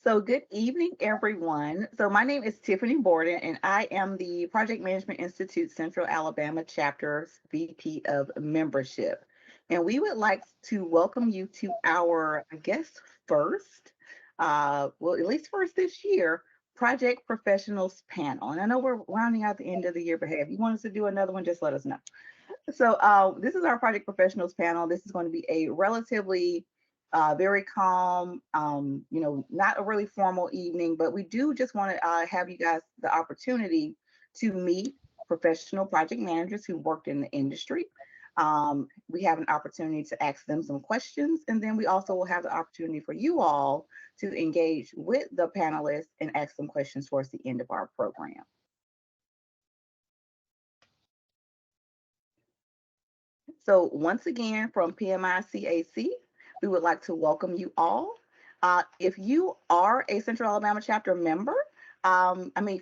So good evening, everyone. So my name is Tiffany Borden, and I am the Project Management Institute Central Alabama Chapter's VP of Membership. And we would like to welcome you to our, I guess, first, well, at least first this year, Project Professionals panel. And I know we're rounding out the end of the year, but hey, if you want us to do another one, just let us know. So this is our project professionals panel. This is going to be a relatively very calm, not a really formal evening, but we do just want to have you guys the opportunity to meet professional project managers who worked in the industry. We have an opportunity to ask them some questions, and then we also will have the opportunity for you all to engage with the panelists and ask some questions towards the end of our program. So once again, from PMICAC, we would like to welcome you all. If you are a Central Alabama chapter member,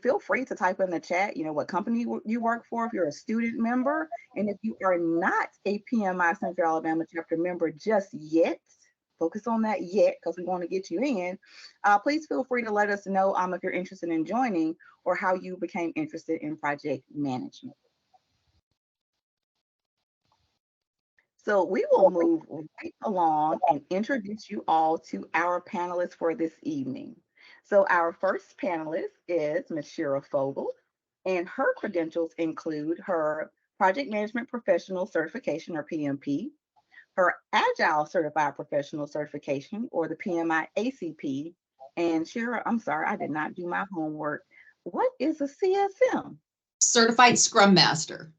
feel free to type in the chat, what company you work for, if you're a student member, and if you are not a PMI Central Alabama chapter member just yet, focus on that yet because we want to get you in. Please feel free to let us know if you're interested in joining or how you became interested in project management. So we will move right along and introduce you all to our panelists for this evening. So our first panelist is Ms. Shira Fogel, and her credentials include her Project Management Professional Certification, or PMP, her Agile Certified Professional Certification, or the PMI ACP. And Shira, I'm sorry, I did not do my homework. What is a CSM? Certified Scrum Master.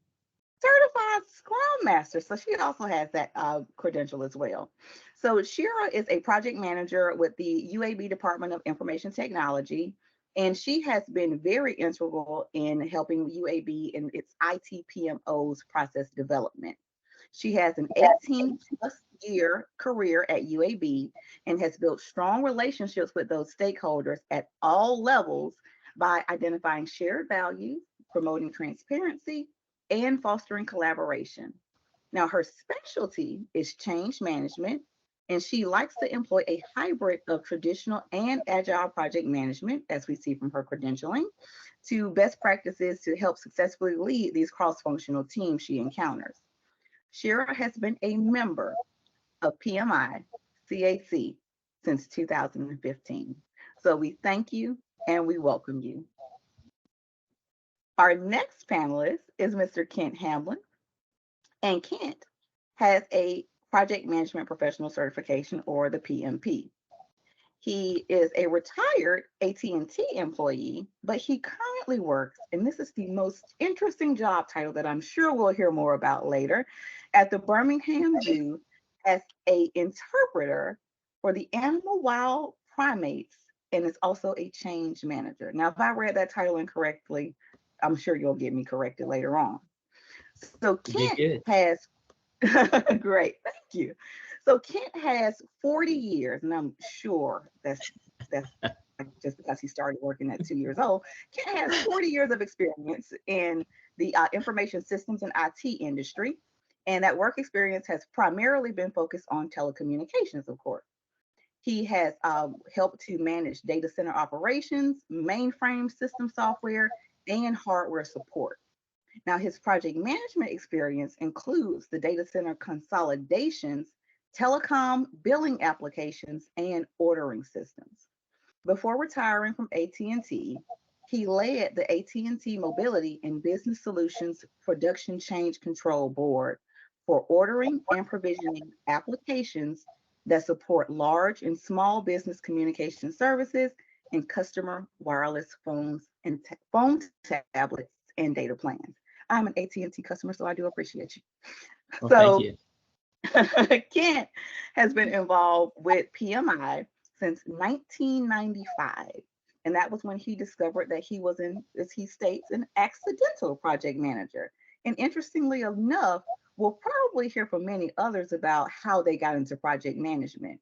Certified Scrum Master. So she also has that credential as well. So Shira is a project manager with the UAB Department of Information Technology, and she has been very integral in helping UAB in its IT PMO's process development. She has an 18 plus year career at UAB and has built strong relationships with those stakeholders at all levels by identifying shared values, promoting transparency, and fostering collaboration. Now, her specialty is change management, and she likes to employ a hybrid of traditional and agile project management, as we see from her credentialing, to best practices to help successfully lead these cross functional teams she encounters. Shira has been a member of PMI CAC since 2015. So we thank you and we welcome you. Our next panelist is Mr. Kent Hamlin, and Kent has a Project Management Professional Certification, or the PMP. He is a retired AT&T employee, but he currently works, and this is the most interesting job title that I'm sure we'll hear more about later, at the Birmingham Zoo as an interpreter for the animal wild primates, and is also a change manager. Now, if I read that title incorrectly, I'm sure you'll get me corrected later on. So Kent has, great, thank you. So Kent has 40 years, and I'm sure that's just because he started working at 2 years old. Kent has 40 years of experience in the information systems and IT industry, and that work experience has primarily been focused on telecommunications, of course. He has helped to manage data center operations, mainframe system software, and hardware support. Now, his project management experience includes the data center consolidations, telecom billing applications, and ordering systems. Before retiring from AT&T, he led the AT&T Mobility and Business Solutions Production Change Control Board for ordering and provisioning applications that support large and small business communication services and customer wireless phones and phone tablets and data plans. I'm an AT&T customer, so I do appreciate you. Well, thank you. Kent has been involved with PMI since 1995. And that was when he discovered that he was, as he states, an accidental project manager. And interestingly enough, we'll probably hear from many others about how they got into project management.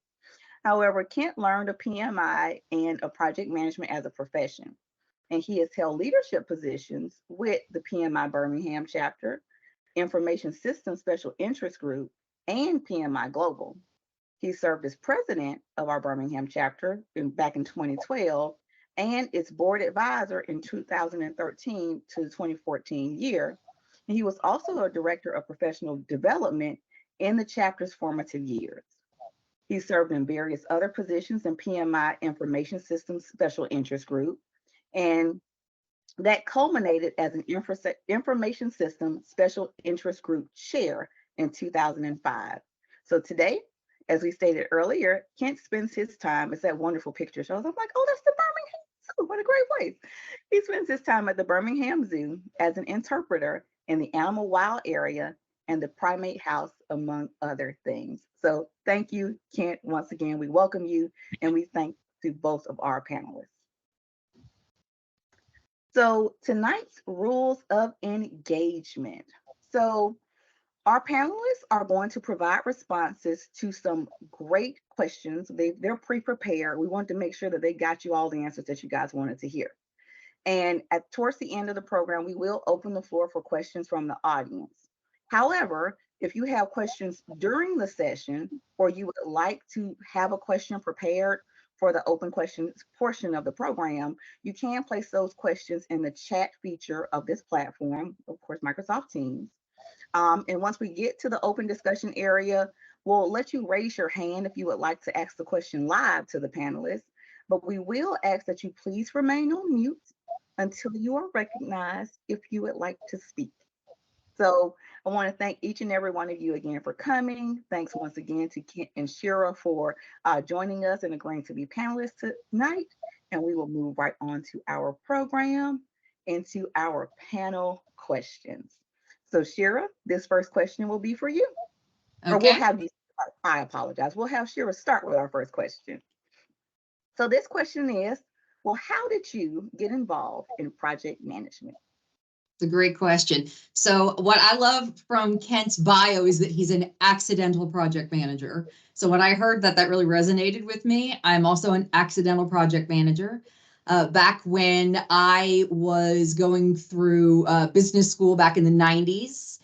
However, Kent learned of PMI and of project management as a profession, and he has held leadership positions with the PMI Birmingham chapter, Information Systems Special Interest Group, and PMI Global. He served as president of our Birmingham chapter back in 2012 and its board advisor in 2013 to the 2014 year. And he was also a director of professional development in the chapter's formative years. He served in various other positions in PMI Information Systems Special Interest Group, and that culminated as an Information System Special Interest Group chair in 2005. So today, as we stated earlier, Kent spends his time, it's that wonderful picture shows. I'm like, oh, that's the Birmingham Zoo. What a great place. He spends his time at the Birmingham Zoo as an interpreter in the animal wild area and the primate house, among other things. So thank you, Kent. Once again, we welcome you and we thank to both of our panelists. So tonight's rules of engagement. So our panelists are going to provide responses to some great questions. They're pre-prepared. We want to make sure that they got you all the answers that you guys wanted to hear. And towards the end of the program, we will open the floor for questions from the audience. However, if you have questions during the session, or you would like to have a question prepared for the open questions portion of the program, you can place those questions in the chat feature of this platform, of course, Microsoft Teams. And once we get to the open discussion area, we'll let you raise your hand if you would like to ask the question live to the panelists, but we will ask that you please remain on mute until you are recognized if you would like to speak. So I want to thank each and every one of you again for coming. Thanks once again to Kent and Shira for joining us and agreeing to be panelists tonight. And we will move right on to our program and to our panel questions. So Shira, this first question will be for you. Okay. Or we'll have you start. I apologize. We'll have Shira start with our first question. So this question is, well, how did you get involved in project management? It's a great question. So what I love from Kent's bio is that he's an accidental project manager. So when I heard that, that really resonated with me. I'm also an accidental project manager. Back when I was going through business school back in the 90s,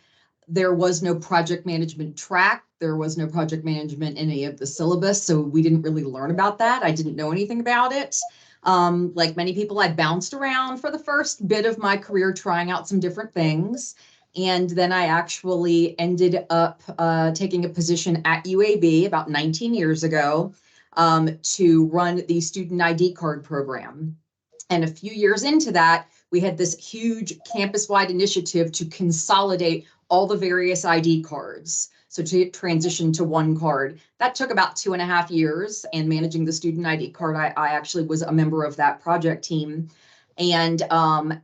there was no project management track. There was no project management in any of the syllabus. So we didn't really learn about that. I didn't know anything about it. Like many people, I bounced around for the first bit of my career, trying out some different things. And then I actually ended up taking a position at UAB about 19 years ago to run the student ID card program. And a few years into that, we had this huge campus-wide initiative to consolidate all the various ID cards. So to transition to one card, that took about 2.5 years, and managing the student ID card, I actually was a member of that project team. And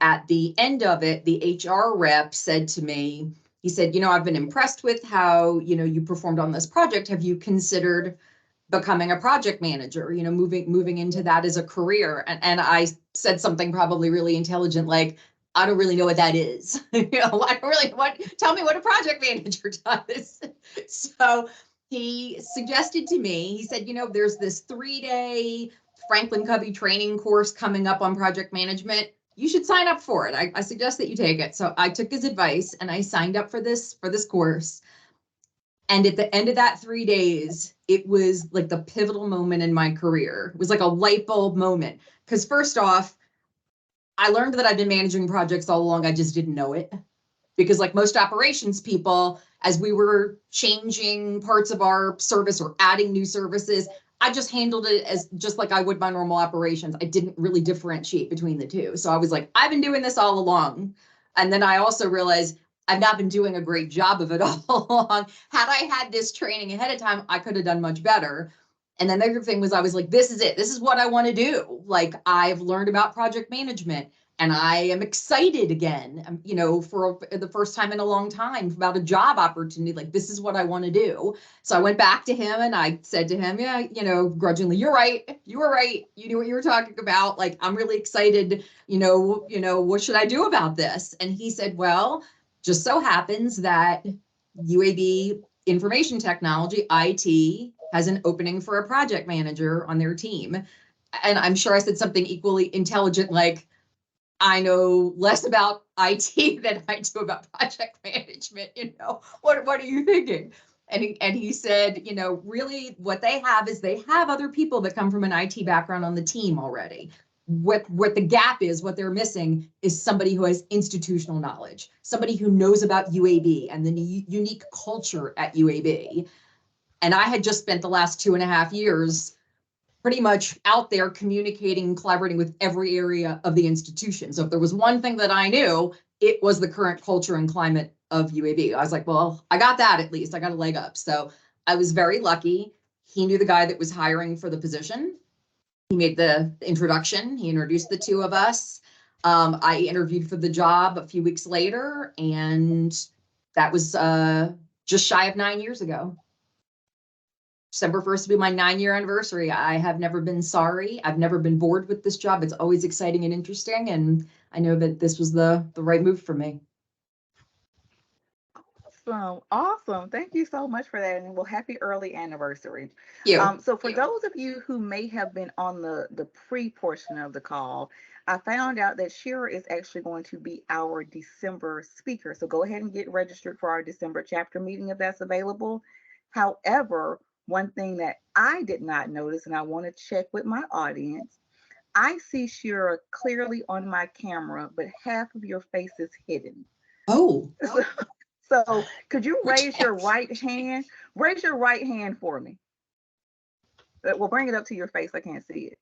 at the end of it, the HR rep said to me, he said, you know, I've been impressed with how, you know, you performed on this project. Have you considered becoming a project manager, you know, moving into that as a career? And I said something probably really intelligent, like, I don't really know what that is. You know, I don't really tell me what a project manager does. So he suggested to me, he said, you know, there's this 3-day Franklin Covey training course coming up on project management. You should sign up for it. I suggest that you take it. So I took his advice and I signed up for this course. And at the end of that 3 days, it was like the pivotal moment in my career. It was like a light bulb moment. Because first off, I learned that I've been managing projects all along. I just didn't know it. Because like most operations people, as we were changing parts of our service or adding new services, I just handled it as just like I would my normal operations. I didn't really differentiate between the two. So I was like, I've been doing this all along. And then I also realized I've not been doing a great job of it all along. Had I had this training ahead of time, I could have done much better. And then the other thing was, I was like, this is it. This is what I want to do. Like, I've learned about project management and I am excited again, you know, for the first time in a long time about a job opportunity. Like, this is what I want to do. So I went back to him and I said to him, yeah, you know, grudgingly, you're right. You were right. You knew what you were talking about. Like, I'm really excited. You know, what should I do about this? And he said, well, just so happens that UAB Information Technology, IT, has an opening for a project manager on their team. And I'm sure I said something equally intelligent, like, I know less about IT than I do about project management. You know, what are you thinking? And he said, you know, really what they have is they have other people that come from an IT background on the team already. What the gap is, what they're missing is somebody who has institutional knowledge, somebody who knows about UAB and the unique culture at UAB. And I had just spent the last 2.5 years pretty much out there communicating and collaborating with every area of the institution. So if there was one thing that I knew, it was the current culture and climate of UAB. I was like, well, I got that at least. I got a leg up. So I was very lucky. He knew the guy that was hiring for the position. He made the introduction. He introduced the two of us. I interviewed for the job a few weeks later, and that was just shy of 9 years ago. December 1st will be my 9-year anniversary. I have never been sorry. I've never been bored with this job. It's always exciting and interesting. And I know that this was the right move for me. Awesome. Thank you so much for that. And well, happy early anniversary. Thank you. So for those of you who may have been on the pre-portion of the call, I found out that Shira is actually going to be our December speaker. So go ahead and get registered for our December chapter meeting if that's available. However, one thing that I did not notice, and I want to check with my audience, I see Shira clearly on my camera, but half of your face is hidden. Oh. So could you raise your right hand? Raise your right hand for me. We'll bring it up to your face. I can't see it.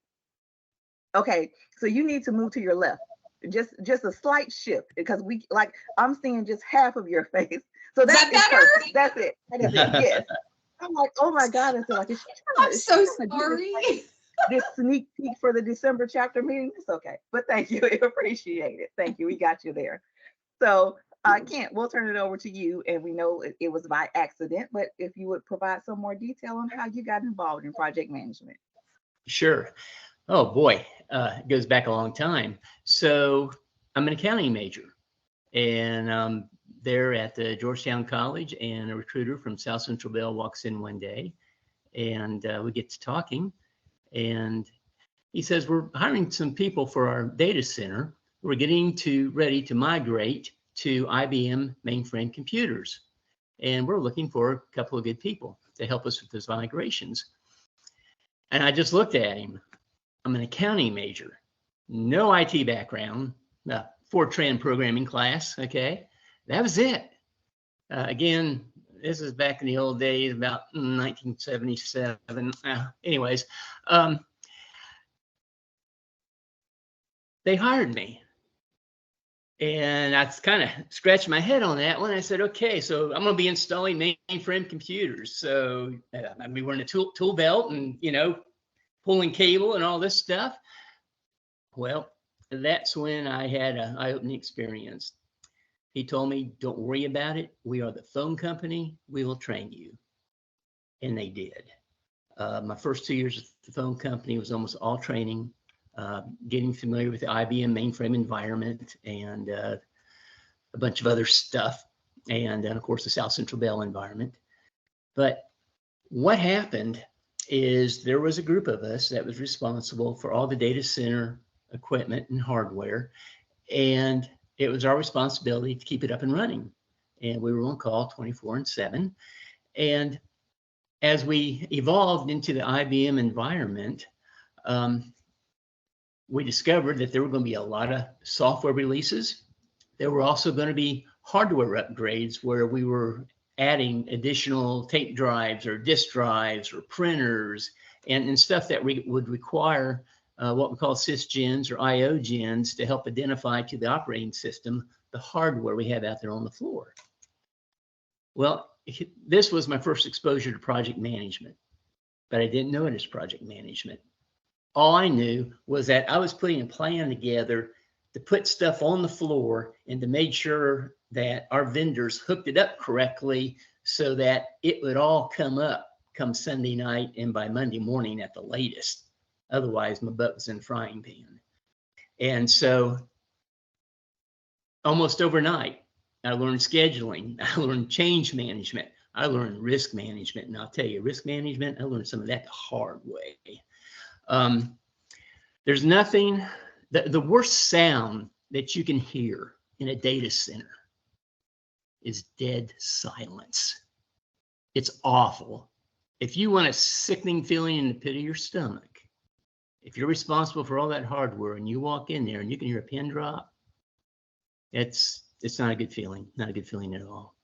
Okay, so you need to move to your left. Just a slight shift, because I'm seeing just half of your face. So that's perfect. That's it. That is it. Yes. I'm like, oh my God. I feel like, I'm so sorry. This sneak peek for the December chapter meeting. It's okay. But thank you. I appreciate it. Thank you. We got you there. So Kent, we'll turn it over to you. And we know it was by accident, but if you would provide some more detail on how you got involved in project management. Sure. Oh boy, it goes back a long time. So I'm an accounting major, and there at the Georgetown College, and a recruiter from South Central Bell walks in one day, and we get to talking, and he says, we're hiring some people for our data center. We're getting ready to migrate to IBM mainframe computers, and we're looking for a couple of good people to help us with those migrations. And I just looked at him. I'm an accounting major, no IT background, Fortran programming class. Okay, that was it. Again, this is back in the old days, about 1977. Anyways, they hired me. And I kind of scratched my head on that one. I said, okay, so I'm going to be installing mainframe computers. So I'll be wearing a tool belt and, pulling cable and all this stuff. Well, that's when I had an eye-opening experience. He told me, don't worry about it. We are the phone company. We will train you. And they did. My first 2 years at the phone company was almost all training. Getting familiar with the IBM mainframe environment and a bunch of other stuff. And then, of course, the South Central Bell environment. But what happened is there was a group of us that was responsible for all the data center equipment and hardware. And it was our responsibility to keep it up and running. And we were on call 24/7. And as we evolved into the IBM environment, we discovered that there were going to be a lot of software releases. There were also going to be hardware upgrades where we were adding additional tape drives or disk drives or printers and stuff that would require what we call sysgens or IO gens to help identify to the operating system the hardware we have out there on the floor. Well, this was my first exposure to project management, but I didn't know it as project management. All I knew was that I was putting a plan together to put stuff on the floor and to make sure that our vendors hooked it up correctly so that it would all come up come Sunday night and by Monday morning at the latest. Otherwise, my butt was in the frying pan. And so almost overnight, I learned scheduling. I learned change management. I learned risk management. And I'll tell you, risk management, I learned some of that the hard way. There's nothing, the worst sound that you can hear in a data center is dead silence. It's awful. If you want a sickening feeling in the pit of your stomach, if you're responsible for all that hardware and you walk in there and you can hear a pin drop, it's not a good feeling, not a good feeling at all.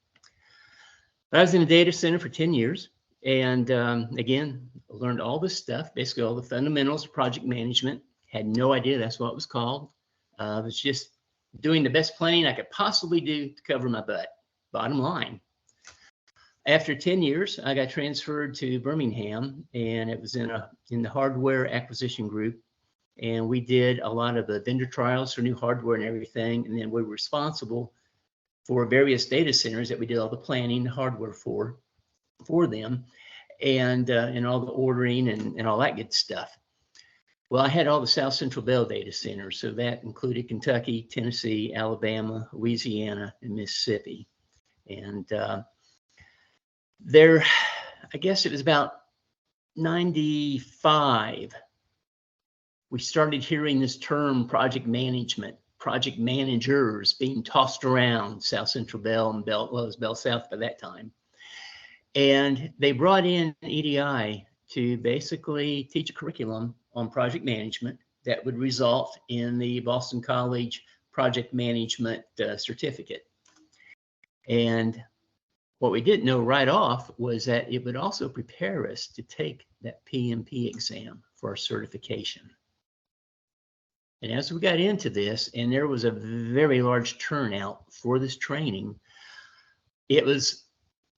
I was in a data center for 10 years. And again, learned all this stuff, basically all the fundamentals of project management. Had no idea that's what it was called. I was just doing the best planning I could possibly do to cover my butt, bottom line. After 10 years, I got transferred to Birmingham, and it was in the hardware acquisition group. And we did a lot of the vendor trials for new hardware and everything. And then we were responsible for various data centers that we did all the planning, the hardware for them, and all the ordering and all that good stuff. Well, I had all the South Central Bell data centers. So that included Kentucky, Tennessee, Alabama, Louisiana, and Mississippi. And there, I guess it was about 95, we started hearing this term project management, project managers being tossed around South Central Bell and Bell, well, it was Bell South by that time. And they brought in EDI to basically teach a curriculum on project management that would result in the Boston College project management certificate. And what we didn't know right off was that it would also prepare us to take that PMP exam for our certification. And as we got into this, and there was a very large turnout for this training, it was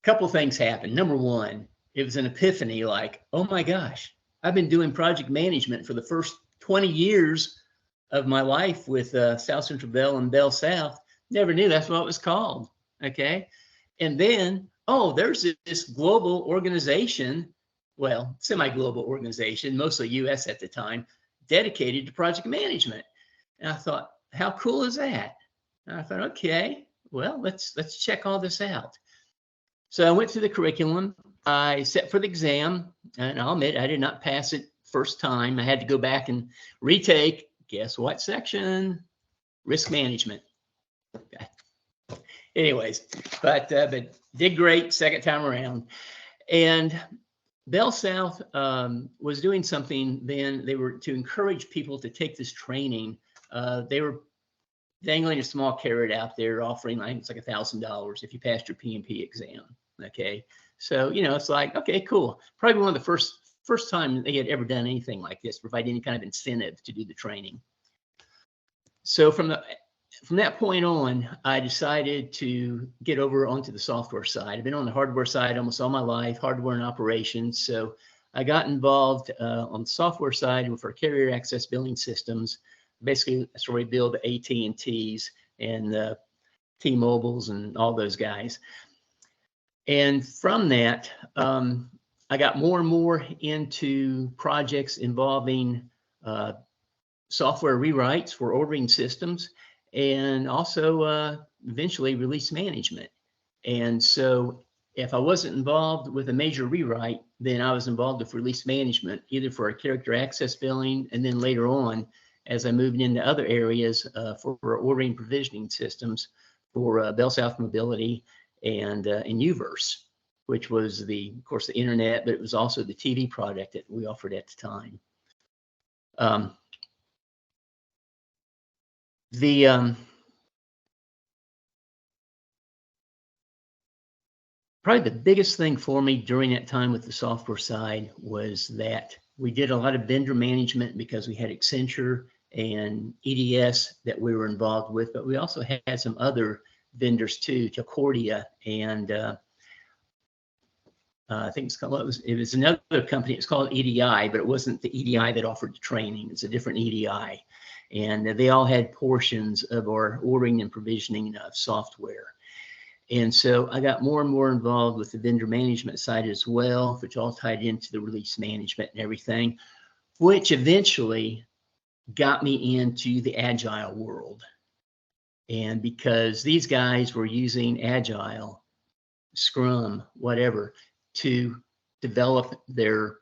a couple things happened. Number one, it was an epiphany, like, oh my gosh, I've been doing project management for the first 20 years of my life with South Central Bell and Bell South. Never knew that's what it was called. Okay. And then, oh, there's this global organization, well, semi-global organization, mostly US at the time, dedicated to project management. And I thought, how cool is that? And I thought, okay, well, let's check all this out. So I went through the curriculum. I sat for the exam, and I'll admit I did not pass it first time. I had to go back and retake, guess what section? Risk management. Okay. Anyways, but did great second time around. And Bell South was doing something then. They were to encourage people to take this training. They were dangling a small carrot out there, offering, I think it's like $1,000 if you passed your PMP exam. Okay, so it's like, okay, cool. Probably one of the first time they had ever done anything like this, provide any kind of incentive to do the training. So from that point on, I decided to get over onto the software side. I've been on the hardware side almost all my life, hardware and operations. So I got involved on the software side with our carrier access billing systems. Basically, that's where we build the AT&Ts and the T-Mobiles and all those guys. And from that, I got more and more into projects involving software rewrites for ordering systems, and also eventually release management. And so if I wasn't involved with a major rewrite, then I was involved with release management, either for our character access billing, and then later on, as I moved into other areas for ordering provisioning systems for Bell South Mobility and Uverse, which was of course, the internet, but it was also the TV product that we offered at the time. Probably the biggest thing for me during that time with the software side was that we did a lot of vendor management because we had Accenture and EDS that we were involved with, but we also had some other vendors too, Concordia, and I think it was another company. It's called EDI, but it wasn't the EDI that offered the training. It's a different EDI. And they all had portions of our ordering and provisioning of software. And so I got more and more involved with the vendor management side as well, which all tied into the release management and everything, which eventually got me into the Agile world. And because these guys were using Agile, Scrum, whatever, to develop their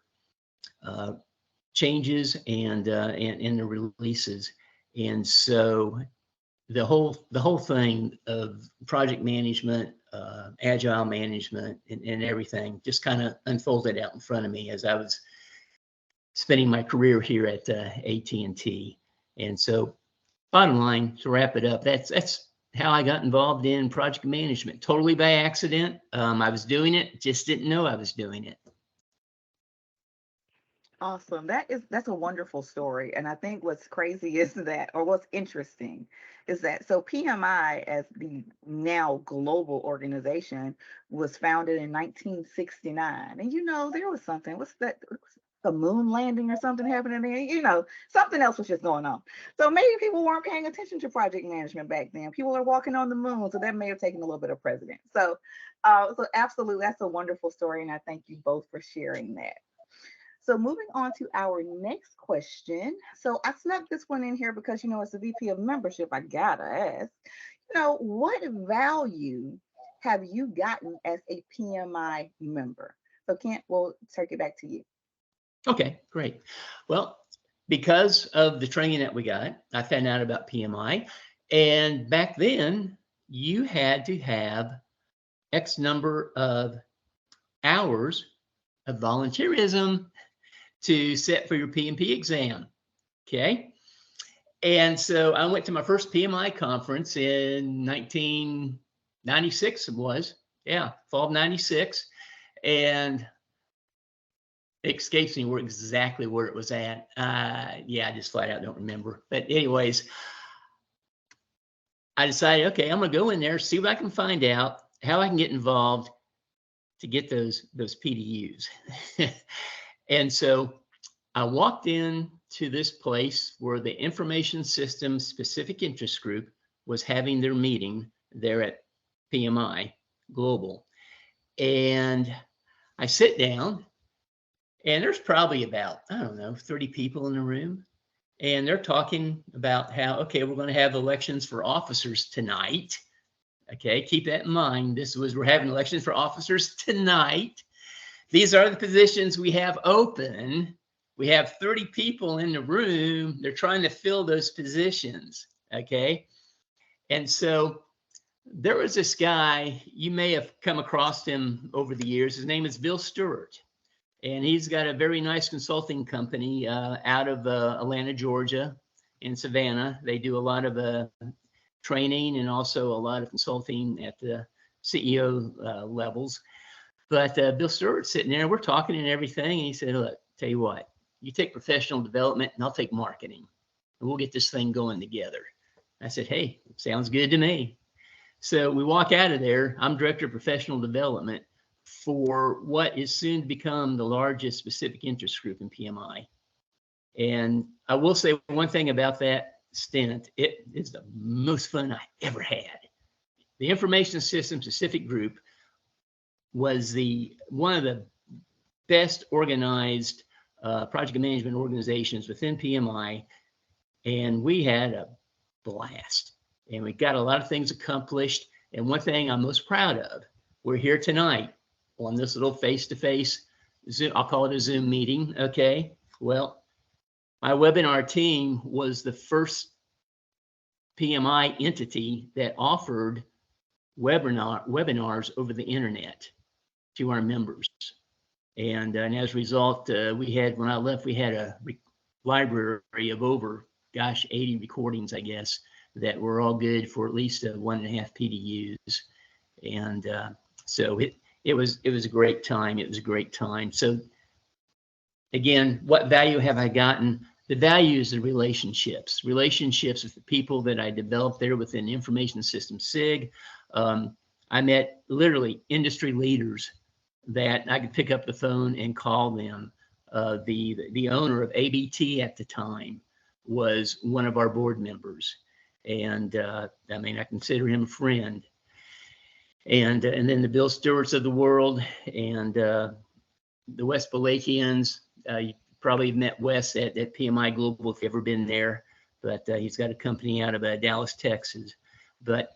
changes and the releases. And so the whole thing of project management, agile management, and everything just kind of unfolded out in front of me as I was spending my career here at AT&T. And so, bottom line, to wrap it up, that's how I got involved in project management, totally by accident. I was doing it, just didn't know I was doing it. Awesome. That's a wonderful story. And I think what's crazy is that, or what's interesting is that, so PMI as the now global organization was founded in 1969. And there was something, what's that? The moon landing or something happening there, something else was just going on. So maybe people weren't paying attention to project management back then. People are walking on the moon, so that may have taken a little bit of precedence. So absolutely, that's a wonderful story, and I thank you both for sharing that. So moving on to our next question. So I snuck this one in here because, it's a VP of membership. I gotta ask, what value have you gotten as a PMI member? So Kent, we'll take it back to you. Okay, great. Well, because of the training that we got, I found out about PMI. And back then, you had to have X number of hours of volunteerism to sit for your PMP exam. Okay. And so I went to my first PMI conference in 1996, it was. Yeah, fall of 96. And it escapes me exactly where it was at. Yeah, I just flat out don't remember. But anyways, I decided, okay, I'm gonna go in there, see what I can find out, how I can get involved to get those PDUs. And so I walked in to this place where the Information Systems Specific Interest Group was having their meeting there at PMI Global. And I sit down, and there's probably about, I don't know, 30 people in the room. And they're talking about how, okay, we're going to have elections for officers tonight. Okay, keep that in mind. We're having elections for officers tonight. These are the positions we have open. We have 30 people in the room. They're trying to fill those positions. Okay. And so there was this guy, you may have come across him over the years. His name is Bill Stewart. And he's got a very nice consulting company out of Atlanta, Georgia, in Savannah. They do a lot of training and also a lot of consulting at the CEO levels. But Bill Stewart's sitting there, we're talking and everything. And he said, look, tell you what, you take professional development and I'll take marketing. And we'll get this thing going together. I said, hey, sounds good to me. So we walk out of there. I'm director of professional development for what is soon to become the largest specific interest group in PMI. And I will say one thing about that stint, it is the most fun I ever had. The Information Systems Specific Group was one of the best organized project management organizations within PMI, and we had a blast. And we got a lot of things accomplished. And one thing I'm most proud of, we're here tonight on this little face-to-face Zoom, I'll call it a Zoom meeting, okay? Well, my webinar team was the first PMI entity that offered webinars over the internet to our members. And as a result, when I left, we had a library of over, 80 recordings, I guess, that were all good for at least 1.5 PDUs. And so it was a great time. It was a great time. So again, what value have I gotten? The value is the relationships with the people that I developed there within Information Systems SIG. I met literally industry leaders that I could pick up the phone and call them. The owner of ABT at the time was one of our board members. And I consider him a friend. And then the Bill Stewarts of the world and the West Balakians. You probably met Wes at PMI Global if you've ever been there, but he's got a company out of Dallas, Texas. But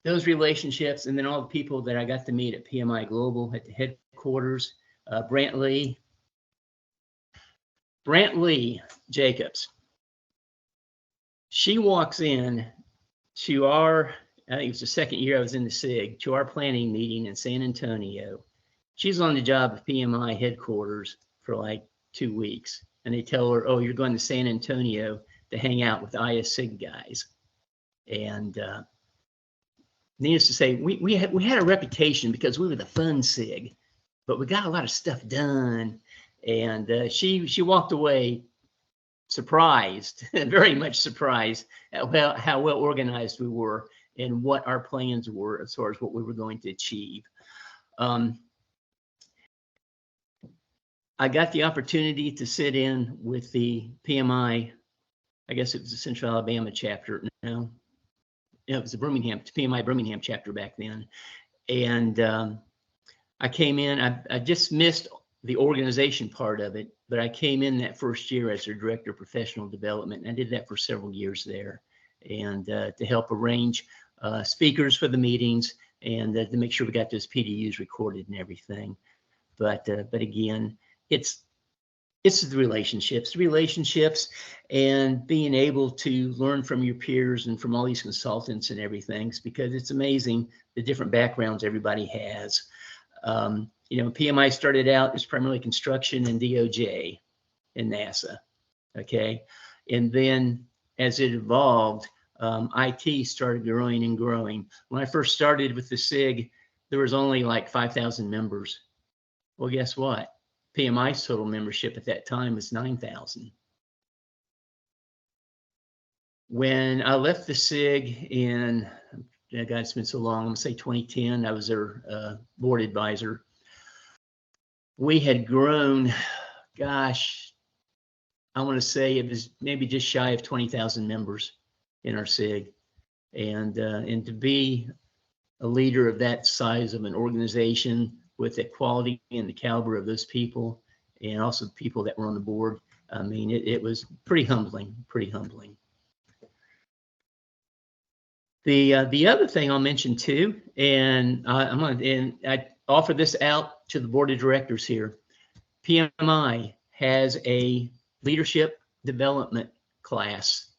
those relationships, and then all the people that I got to meet at PMI Global at the headquarters, Brant Lee Jacobs. She walks in to our, I think it was the second year I was in the SIG, to our planning meeting in San Antonio. She's on the job at PMI headquarters for like 2 weeks. And they tell her, oh, you're going to San Antonio to hang out with ISIG guys. And needless to say, we had a reputation because we were the fun SIG, but we got a lot of stuff done. And she walked away surprised, very much surprised at how well organized we were and what our plans were as far as what we were going to achieve. I got the opportunity to sit in with the PMI, I guess it was the Central Alabama chapter now. It was the PMI Birmingham chapter back then. And I came in, I just missed the organization part of it, but I came in that first year as their director of professional development, and I did that for several years there, and to help arrange speakers for the meetings and to make sure we got those PDUs recorded and everything. But again, it's the relationships and being able to learn from your peers and from all these consultants and everything, because it's amazing the different backgrounds everybody has. You know, PMI started out as primarily construction and DOJ and NASA, okay? And then as it evolved, IT started growing and growing. When I first started with the SIG, there was only like 5,000 members. Well, guess what? PMI's total membership at that time was 9,000. When I left the SIG in, God, it's been so long, I'm gonna say 2010, I was their board advisor. We had grown, gosh, I want to say it was maybe just shy of 20,000 members in our SIG. And to be a leader of that size of an organization with the quality and the caliber of those people, and also the people that were on the board, I mean, it was pretty humbling, The other thing I'll mention too, and I offer this out to the board of directors here. PMI has a leadership development class,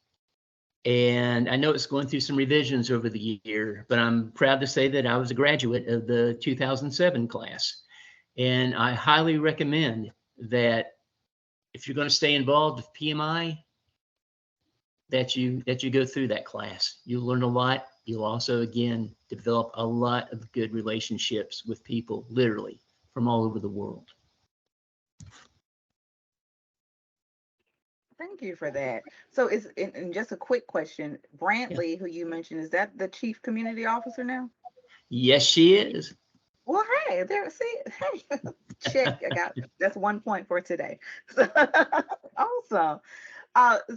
and I know it's going through some revisions over the year, but I'm proud to say that I was a graduate of the 2007 class, and I highly recommend that if you're going to stay involved with PMI, that you go through that class. You'll learn a lot. You'll also, again, develop a lot of good relationships with people, literally, from all over the world. Thank you for that. So and just a quick question, Brantley, Yeah. who you mentioned, is that the chief community officer now? Yes, she is. Well, hey, there, see, hey, check, that's 1 point for today. So, awesome.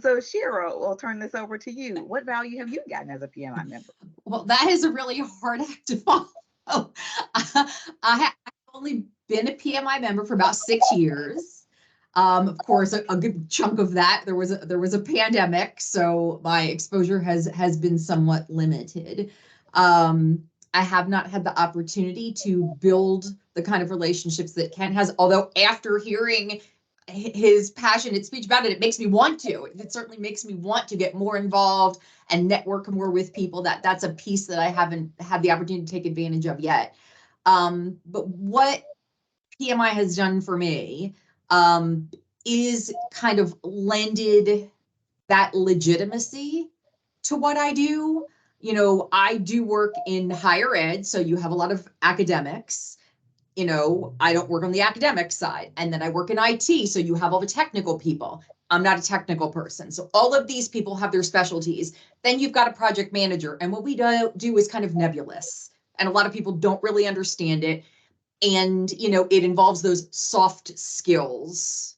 So Shira, we'll turn this over to you. What value have you gotten as a PMI member? Well, that is a really hard act to follow. I've only been a PMI member for about 6 years. Of course, a good chunk of that there was a pandemic, so my exposure has been somewhat limited. I have not had the opportunity to build the kind of relationships that Kent has, although after hearing his passionate speech about it, it makes me want to. It certainly makes me want to get more involved and network more with people. That's a piece that I haven't had the opportunity to take advantage of yet. But what PMI has done for me is kind of lended that legitimacy to what I do. You know, I do work in higher ed, so you have a lot of academics. You know, I don't work on the academic side. And then I work in IT, so you have all the technical people. I'm not a technical person. So all of these people have their specialties. Then you've got a project manager. And what we do is kind of nebulous. And a lot of people don't really understand it. And, you know, it involves those soft skills.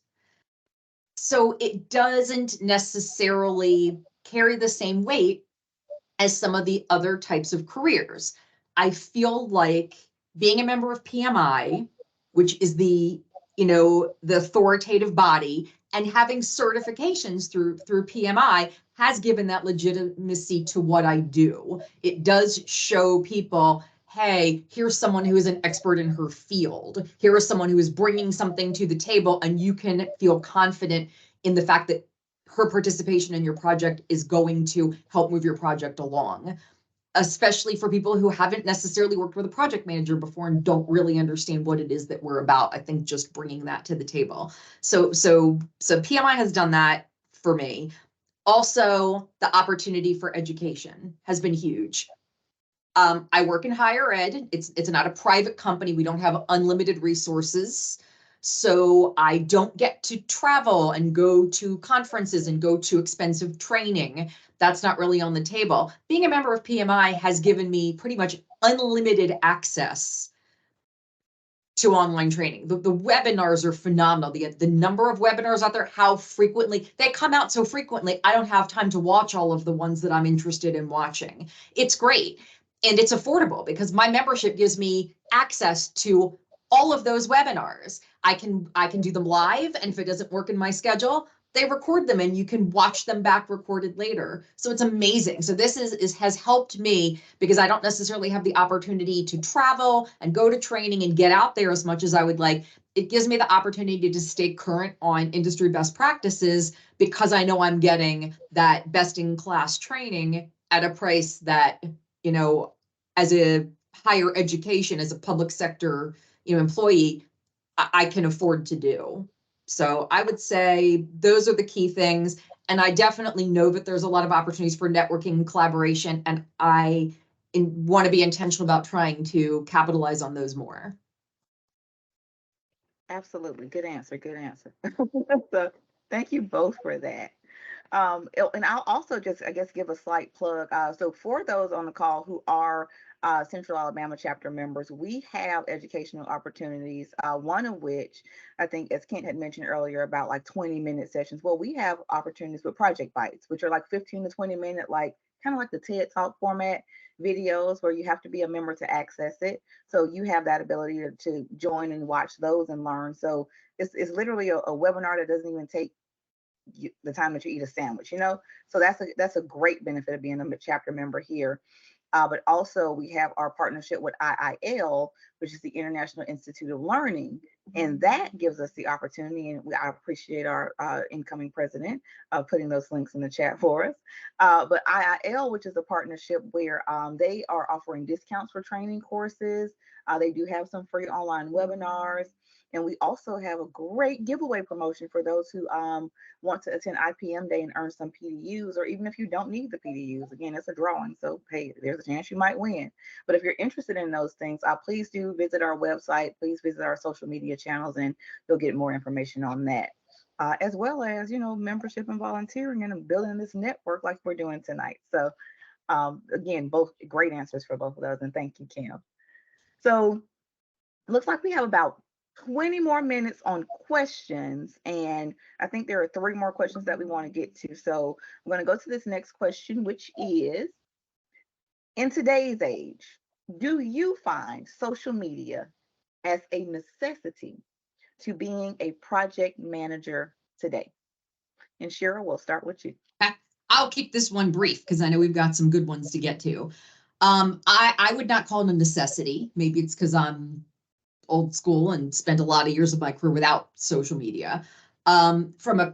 So it doesn't necessarily carry the same weight as some of the other types of careers. I feel like being a member of PMI, which is the authoritative body, and having certifications through PMI has given that legitimacy to what I do. It does show people, hey, here's someone who is an expert in her field. Here is someone who is bringing something to the table, and you can feel confident in the fact that her participation in your project is going to help move your project along, especially for people who haven't necessarily worked with a project manager before and don't really understand what it is that we're about. I think just bringing that to the table. So PMI has done that for me. Also, the opportunity for education has been huge. I work in higher ed. It's not a private company. We don't have unlimited resources. So I don't get to travel and go to conferences and go to expensive training. That's not really on the table. Being a member of PMI has given me pretty much unlimited access to online training. The webinars are phenomenal. The number of webinars out there, how frequently they come out so frequently, I don't have time to watch all of the ones that I'm interested in watching. It's great. And it's affordable because my membership gives me access to all of those webinars. I can do them live, and if it doesn't work in my schedule, they record them and you can watch them back recorded later. So it's amazing. So this has helped me because I don't necessarily have the opportunity to travel and go to training and get out there as much as I would like. It gives me the opportunity to stay current on industry best practices because I know I'm getting that best in class training at a price that, you know, as a higher education, as a public sector, employee, I can afford to do. So I would say those are the key things. And I definitely know that there's a lot of opportunities for networking and collaboration. And I want to be intentional about trying to capitalize on those more. Absolutely. Good answer. Good answer. So thank you both for that. And I'll also just, I guess, give a slight plug. So for those on the call who are Central Alabama chapter members, we have educational opportunities, one of which I think, as Kent had mentioned earlier, about like 20-minute sessions. Well, we have opportunities with Project Bites, which are like 15 to 20 minute, like kind of like the TED Talk format videos where you have to be a member to access it. So you have that ability to join and watch those and learn. So it's literally a webinar that doesn't even take the time that you eat a sandwich, so that's a great benefit of being a chapter member here. But also we have our partnership with IIL, which is the International Institute of Learning, and that gives us the opportunity, and I appreciate our incoming president putting those links in the chat for us. But IIL, which is a partnership where they are offering discounts for training courses. They do have some free online webinars. And we also have a great giveaway promotion for those who want to attend IPM Day and earn some PDUs, or even if you don't need the PDUs. Again, it's a drawing, so hey, there's a chance you might win. But if you're interested in those things, please do visit our website. Please visit our social media channels, and you'll get more information on that. As well as, membership and volunteering and building this network like we're doing tonight. So again, both great answers for both of those, and thank you, Kim. So looks like we have about 20 more minutes on questions, and I think there are 3 more questions that we want to get to. So I'm going to go to this next question, which is, in today's age, do you find social media as a necessity to being a project manager today? And Shira, we'll start with you. I'll keep this one brief because I know we've got some good ones to get to. I would not call it a necessity. Maybe it's because I'm old school and spent a lot of years of my career without social media. From a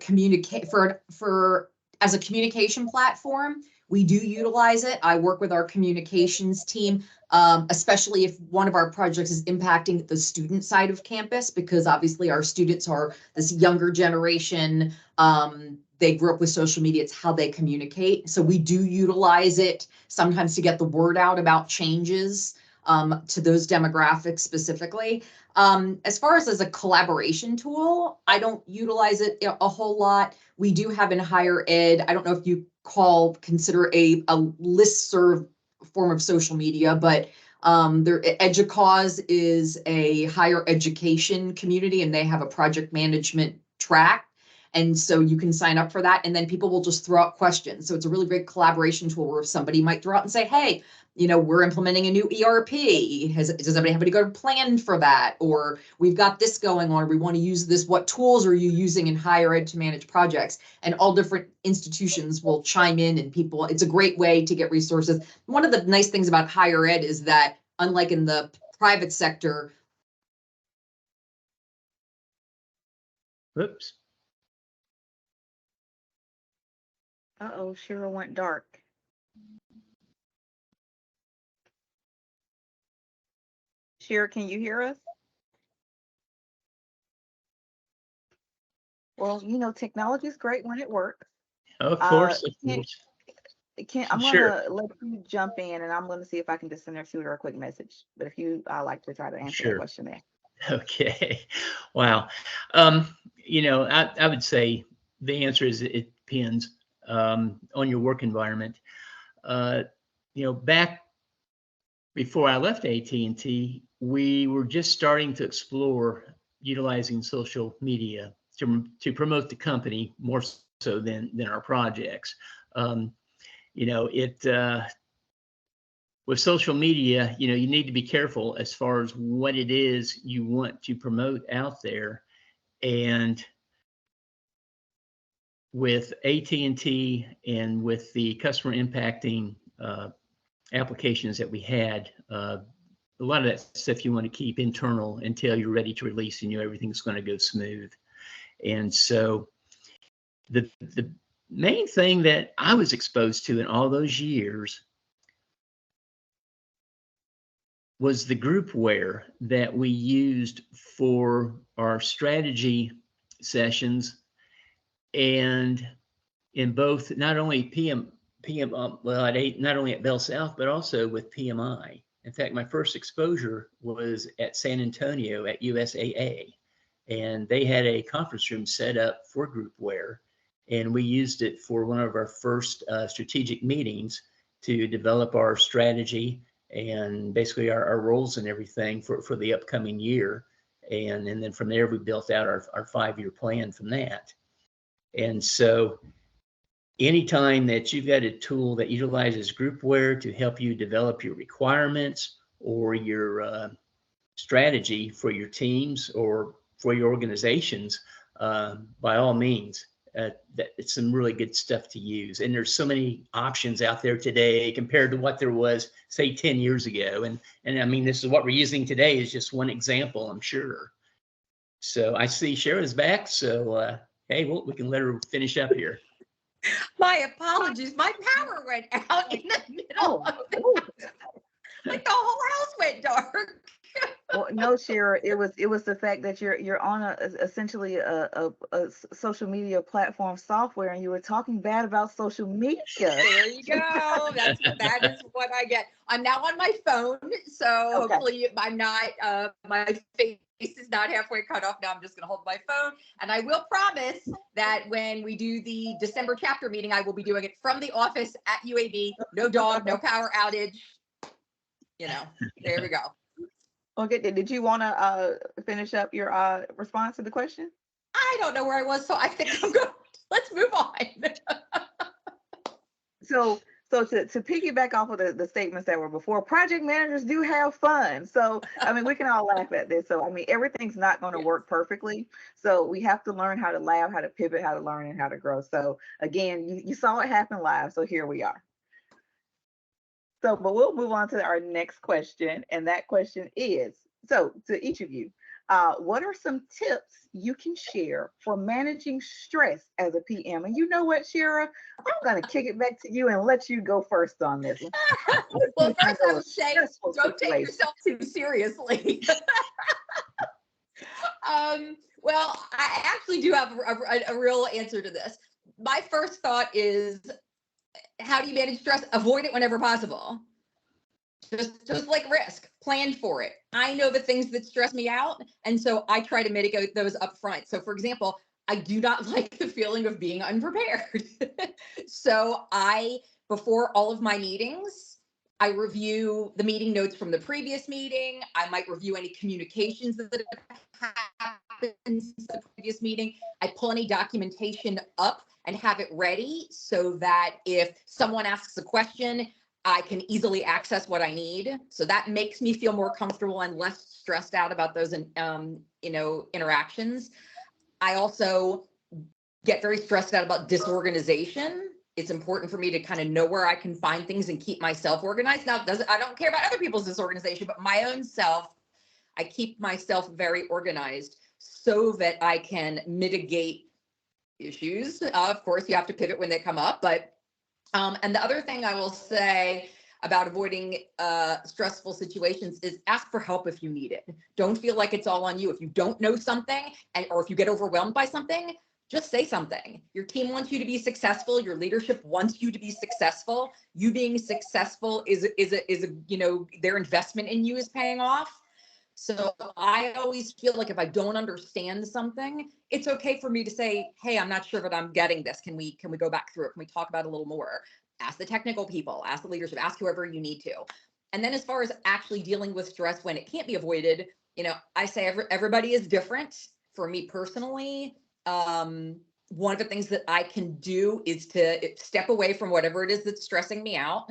as a communication platform, we do utilize it. I work with our communications team, especially if one of our projects is impacting the student side of campus, because obviously our students are this younger generation. They grew up with social media. It's how they communicate. So we do utilize it sometimes to get the word out about changes to those demographics specifically. As far as a collaboration tool, I don't utilize it a whole lot. We do have in higher ed, I don't know if you consider a listserv form of social media, but EDUCAUSE is a higher education community, and they have a project management track. And so you can sign up for that, and then people will just throw out questions. So it's a really great collaboration tool where somebody might throw out and say, hey, we're implementing a new ERP. Does anybody have any good plan for that? Or we've got this going on, or we want to use this. What tools are you using in higher ed to manage projects? And all different institutions will chime in, and it's a great way to get resources. One of the nice things about higher ed is that, unlike in the private sector. Whoops. Uh-oh, Shira went dark. Shira, can you hear us? Well, technology is great when it works. Of Uh, course, of Kent, course. I'm Sure. gonna let you jump in, and I'm gonna see if I can just send her a quick message. But if you, I like to try to answer that Sure. question there. Okay. Wow. Um, I would say the answer is it depends on your work environment. Uh, back before I left AT&T, we were just starting to explore utilizing social media to promote the company more so than our projects. Um, it with social media, you need to be careful as far as what it is you want to promote out there. And with AT&T and with the customer impacting applications that we had, a lot of that stuff you want to keep internal until you're ready to release and everything's going to go smooth. And so the main thing that I was exposed to in all those years was the groupware that we used for our strategy sessions, and in both not only well at not only at Bell South but also with PMI. In fact, my first exposure was at San Antonio at USAA, and they had a conference room set up for groupware, and we used it for one of our first strategic meetings to develop our strategy and basically our roles and everything for the upcoming year. And then from there, we built out our 5-year plan from that. And so anytime that you've got a tool that utilizes groupware to help you develop your requirements or your strategy for your teams or for your organizations, by all means, that it's some really good stuff to use. And there's so many options out there today compared to what there was, say, 10 years ago. And I mean, this is what we're using today is just one example, I'm sure. So I see Shara's back. So, hey, well, we can let her finish up here. My apologies. My power went out in the middle of it. Like the whole house went dark. Well, no, Shira, it was the fact that you're on essentially a social media platform software, and you were talking bad about social media. There you go. That is what I get. I'm now on my phone, so Okay. hopefully I'm not my face is not halfway cut off. Now I'm just gonna hold my phone. And I will promise that when we do the December chapter meeting, I will be doing it from the office at UAB. No dog, no power outage. There we go. Okay, did you want to finish up your response to the question? I don't know where I was, so I think I'm good. Let's move on. So to piggyback off of the statements that were before, project managers do have fun. So I mean, we can all laugh at this. So I mean, everything's not going to work perfectly. So we have to learn how to laugh, how to pivot, how to learn, and how to grow. So again, you saw it happen live. So here we are. So, but we'll move on to our next question. And that question is, so to each of you, what are some tips you can share for managing stress as a PM? And you know what, Shira, I'm going to kick it back to you and let you go first on this one. Well, first I would say, don't take yourself too seriously. Well, I actually do have a real answer to this. My first thought is, how do you manage stress? Avoid it whenever possible. Just like risk, plan for it. I know the things that stress me out, and so I try to mitigate those up front. So for example, I do not like the feeling of being unprepared. So before all of my meetings, I review the meeting notes from the previous meeting. I might review any communications that have happened since the previous meeting. I pull any documentation up and have it ready so that if someone asks a question, I can easily access what I need. So that makes me feel more comfortable and less stressed out about those, interactions. I also get very stressed out about disorganization. It's important for me to kind of know where I can find things and keep myself organized. Now, I don't care about other people's disorganization, but my own self, I keep myself very organized so that I can mitigate issues. Of course, you have to pivot when they come up, but and the other thing I will say about avoiding stressful situations is ask for help if you need it. Don't feel like it's all on you. If you don't know something, or if you get overwhelmed by something, just say something. Your team wants you to be successful. Your leadership wants you to be successful. You being successful is a their investment in you is paying off. So I always feel like if I don't understand something, it's okay for me to say, hey, I'm not sure that I'm getting this. Can we go back through it? Can we talk about it a little more? Ask the technical people, ask the leadership, ask whoever you need to. And then as far as actually dealing with stress when it can't be avoided, I say everybody is different. For me personally, one of the things that I can do is to step away from whatever it is that's stressing me out.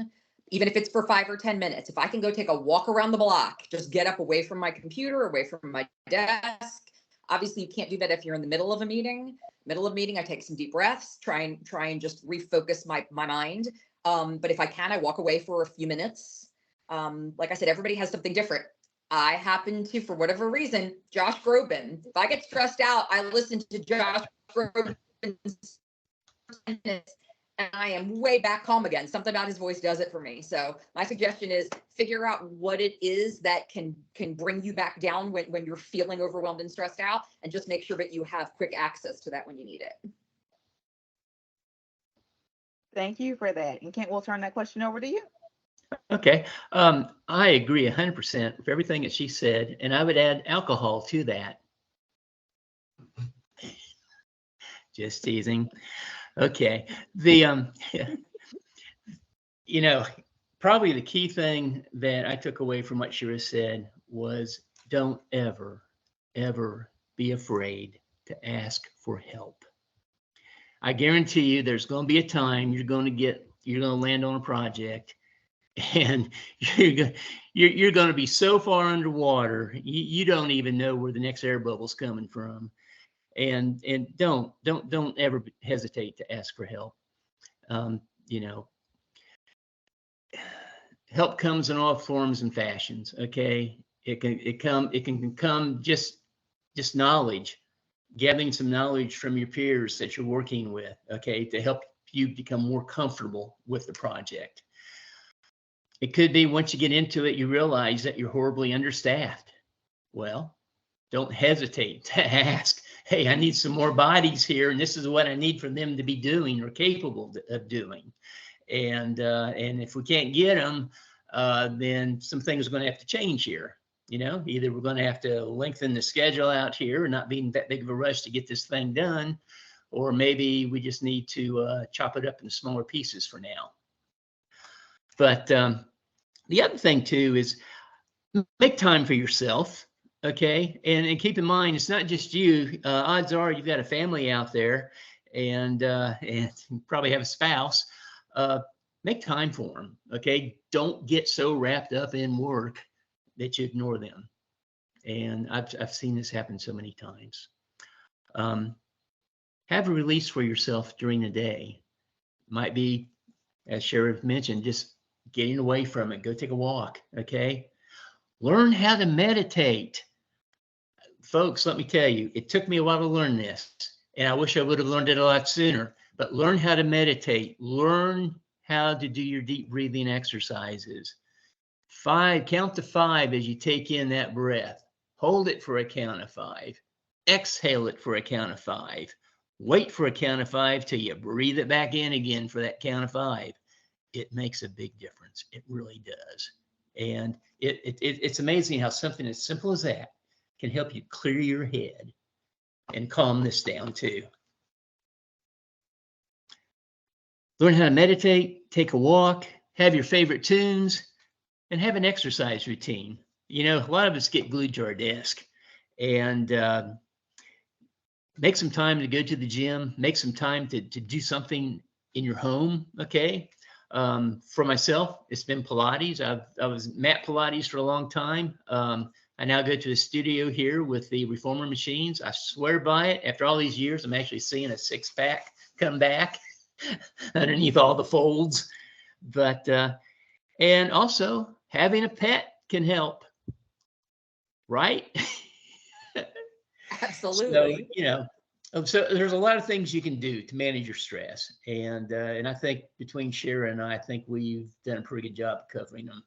Even if it's for 5 or 10 minutes, if I can go take a walk around the block, just get up away from my computer, away from my desk. Obviously, you can't do that if you're in the middle of a meeting. I take some deep breaths, try and just refocus my mind. But if I can, I walk away for a few minutes. Like I said, everybody has something different. I happen to, for whatever reason, Josh Groban. If I get stressed out, I listen to Josh Groban's and I am way back calm again. Something about his voice does it for me. So my suggestion is figure out what it is that can bring you back down when you're feeling overwhelmed and stressed out, and just make sure that you have quick access to that when you need it. Thank you for that. And Kent, we'll turn that question over to you. Okay. I agree 100% with everything that she said, and I would add alcohol to that. Just teasing. Okay. Probably the key thing that I took away from what Shira said was don't ever, ever be afraid to ask for help. I guarantee you there's going to be a time you're going to land on a project and you're going to be so far underwater, you don't even know where the next air bubble's coming from. And don't ever hesitate to ask for help. Help comes in all forms and fashions. Okay, it can come just knowledge, gathering some knowledge from your peers that you're working with. Okay, to help you become more comfortable with the project. It could be once you get into it, you realize that you're horribly understaffed. Well, don't hesitate to ask, hey, I need some more bodies here, and this is what I need for them to be doing or capable of doing. And if we can't get them, then some things are going to have to change here. Either we're going to have to lengthen the schedule out here, not being that big of a rush to get this thing done, or maybe we just need to chop it up into smaller pieces for now. But the other thing too is make time for yourself. Okay, and keep in mind, it's not just you. Odds are you've got a family out there, and you probably have a spouse. Make time for them. Okay, don't get so wrapped up in work that you ignore them. And I've seen this happen so many times. Have a release for yourself during the day. Might be, as Sheriff mentioned, just getting away from it. Go take a walk. Okay, learn how to meditate. Folks, let me tell you, it took me a while to learn this, and I wish I would have learned it a lot sooner, but learn how to meditate. Learn how to do your deep breathing exercises. Count to 5 as you take in that breath. Hold it for a count of 5. Exhale it for a count of 5. Wait for a count of 5 till you breathe it back in again for that count of 5. It makes a big difference. It really does. And it's amazing how something as simple as that can help you clear your head and calm this down too. Learn how to meditate, take a walk, have your favorite tunes, and have an exercise routine. A lot of us get glued to our desk, and make some time to go to the gym, make some time to do something in your home. Okay. For myself, it's been Pilates. I was mat Pilates for a long time. I now go to the studio here with the reformer machines. I swear by it. After all these years, I'm actually seeing a 6-pack come back underneath all the folds. But and also having a pet can help, right? Absolutely. So, So there's a lot of things you can do to manage your stress, and I think between Shara and I think we've done a pretty good job of covering them.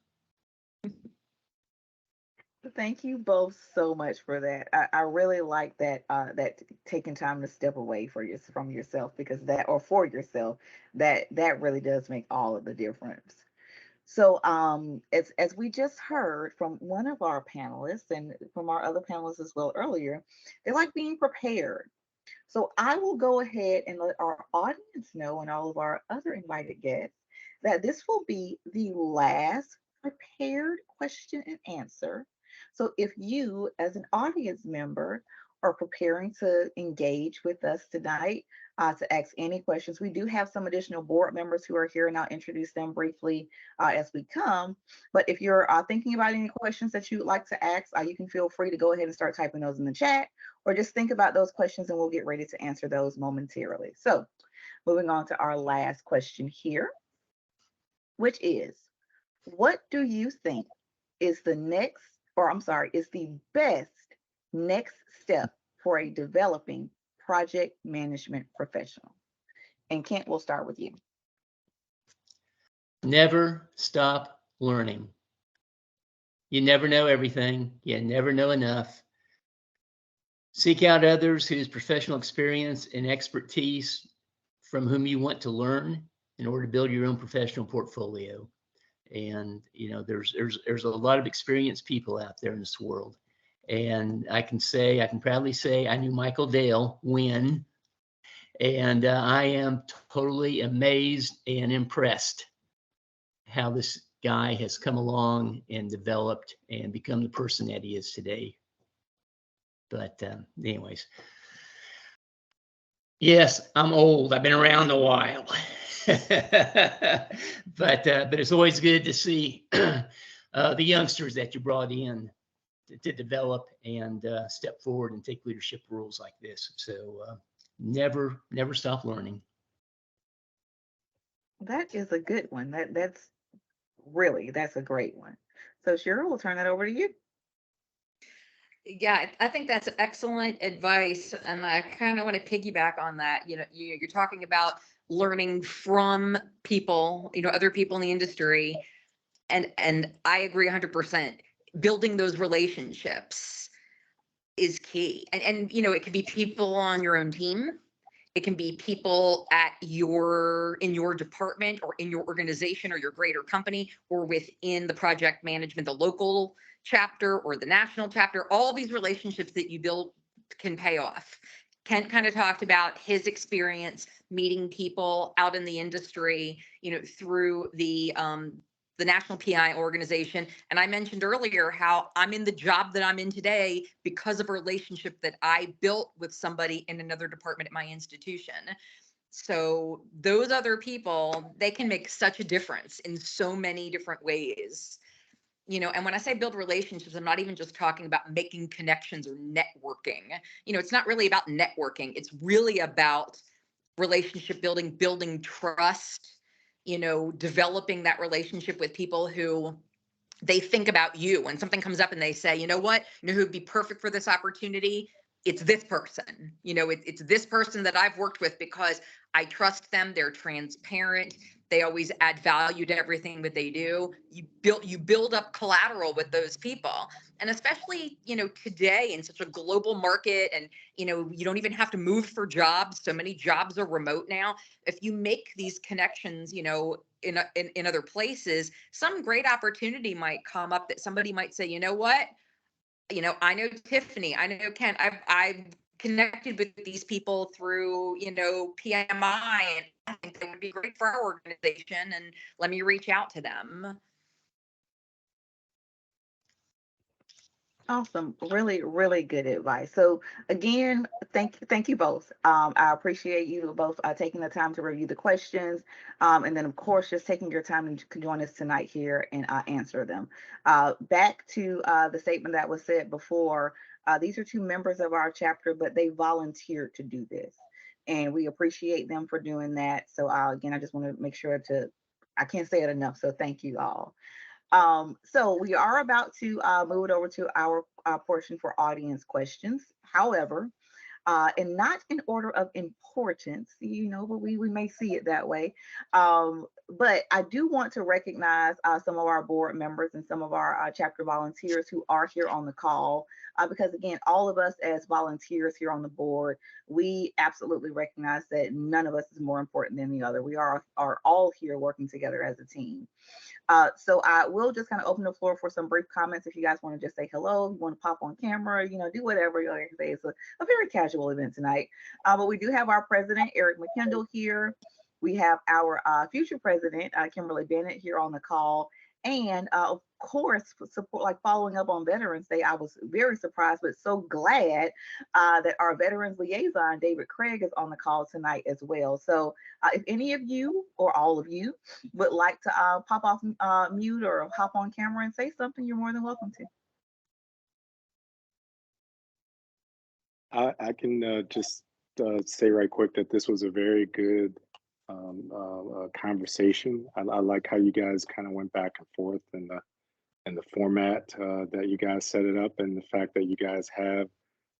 Thank you both so much for that. I really like that that taking time to step away from yourself, because that, or for yourself, that really does make all of the difference. So as we just heard from one of our panelists and from our other panelists as well earlier, they like being prepared. So I will go ahead and let our audience know, and all of our other invited guests, that this will be the last prepared question and answer. So if you, as an audience member, are preparing to engage with us tonight, to ask any questions, we do have some additional board members who are here, and I'll introduce them briefly as we come. But if you're thinking about any questions that you'd like to ask, you can feel free to go ahead and start typing those in the chat, or just think about those questions and we'll get ready to answer those momentarily. So moving on to our last question here, which is, what do you think is the next, or I'm sorry, is the best next step for a developing project management professional? And Kent, we'll start with you. Never stop learning. You never know everything. You never know enough. Seek out others whose professional experience and expertise from whom you want to learn in order to build your own professional portfolio. And there's a lot of experienced people out there in this world. And I can proudly say I knew Michael Dale when, and I am totally amazed and impressed how this guy has come along and developed and become the person that he is today. But anyways, yes, I'm old. I've been around a while. but it's always good to see the youngsters that you brought in to develop and step forward and take leadership roles like this. So never stop learning. That is a good one. That's a great one. So Cheryl, we'll turn that over to you. Yeah, I think that's excellent advice, and I kind of want to piggyback on that. You're talking about learning from people, other people in the industry, and I agree 100%. Building those relationships is key, and it could be people on your own team. It can be people in your department or in your organization or your greater company, or within the project management, the local chapter or the national chapter. All these relationships that you build can pay off. Kent kind of talked about his experience meeting people out in the industry, through the National PI organization. And I mentioned earlier how I'm in the job that I'm in today because of a relationship that I built with somebody in another department at my institution. So those other people, they can make such a difference in so many different ways. And when I say build relationships, I'm not even just talking about making connections or networking. It's not really about networking. It's really about relationship building trust, developing that relationship with people who they think about you when something comes up and they say, what, who'd be perfect for this opportunity? It's this person. It's this person that I've worked with because I trust them. They're transparent. They always add value to everything that they do. You build up collateral with those people. And especially, today in such a global market, and, you don't even have to move for jobs. So many jobs are remote now. If you make these connections, in other places, some great opportunity might come up that somebody might say, what, I know Tiffany, I know Ken, I've connected with these people through, PMI, and I think they would be great for our organization, and let me reach out to them. Awesome. Really, really good advice. So again, thank you both. I appreciate you both taking the time to review the questions. And then of course, just taking your time to join us tonight here and answer them. Back to the statement that was said before, these are two members of our chapter, but they volunteered to do this. And we appreciate them for doing that. So again, I just want to make sure I can't say it enough. So thank you all. So we are about to move it over to our portion for audience questions. However, and not in order of importance, but we may see it that way. But I do want to recognize some of our board members and some of our chapter volunteers who are here on the call, because again, all of us as volunteers here on the board, we absolutely recognize that none of us is more important than the other. We are all here working together as a team. So I will just kind of open the floor for some brief comments. If you guys want to just say hello, you want to pop on camera, do whatever. Like I say, it's a very casual event tonight. But we do have our president, Eric McKendall, here. We have our future president, Kimberly Bennett, here on the call. And of course, support, like following up on Veterans Day, I was very surprised, but so glad that our Veterans Liaison, David Craig, is on the call tonight as well. So if any of you or all of you would like to pop off mute or hop on camera and say something, you're more than welcome to. I can just say right quick that this was a very good conversation. I like how you guys kind of went back and forth and the format that you guys set it up, and the fact that you guys have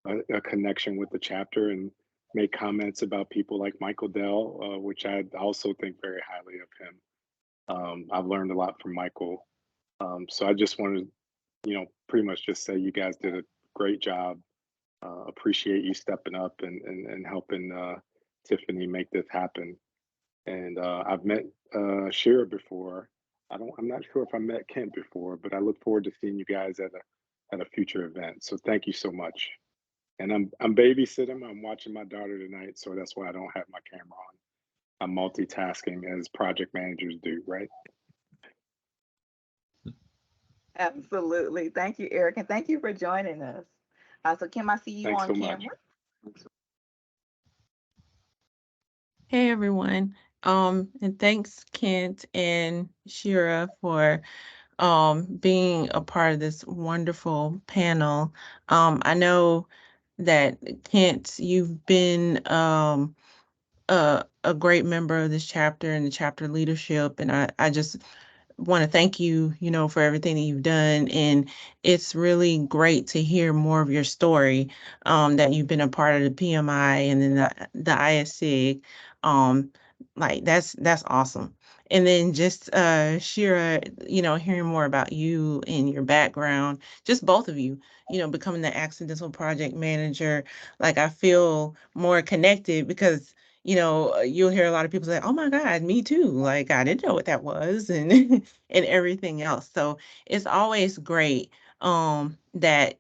a connection with the chapter and make comments about people like Michael Dell, which I also think very highly of him. I've learned a lot from Michael. So I just wanted to, pretty much just say you guys did a great job. Appreciate you stepping up and helping Tiffany make this happen. And I've met Shira before. I'm not sure if I met Kent before, but I look forward to seeing you guys at a future event. So thank you so much. And I'm babysitting. I'm watching my daughter tonight, so that's why I don't have my camera on. I'm multitasking as project managers do, right? Absolutely. Thank you, Eric, and thank you for joining us. So Kim, I see you Thanks on so camera. much. Hey everyone. And thanks Kent and Shira for being a part of this wonderful panel. I know that Kent, you've been a great member of this chapter and the chapter leadership, and I just want to thank you, for everything that you've done. And it's really great to hear more of your story, that you've been a part of the PMI and then the ISC. Like that's awesome. And then just Shira, hearing more about you and your background, just both of you, becoming the accidental project manager. Like I feel more connected because you'll hear a lot of people say, "Oh my God, me too." Like I didn't know what that was, and and everything else. So it's always great that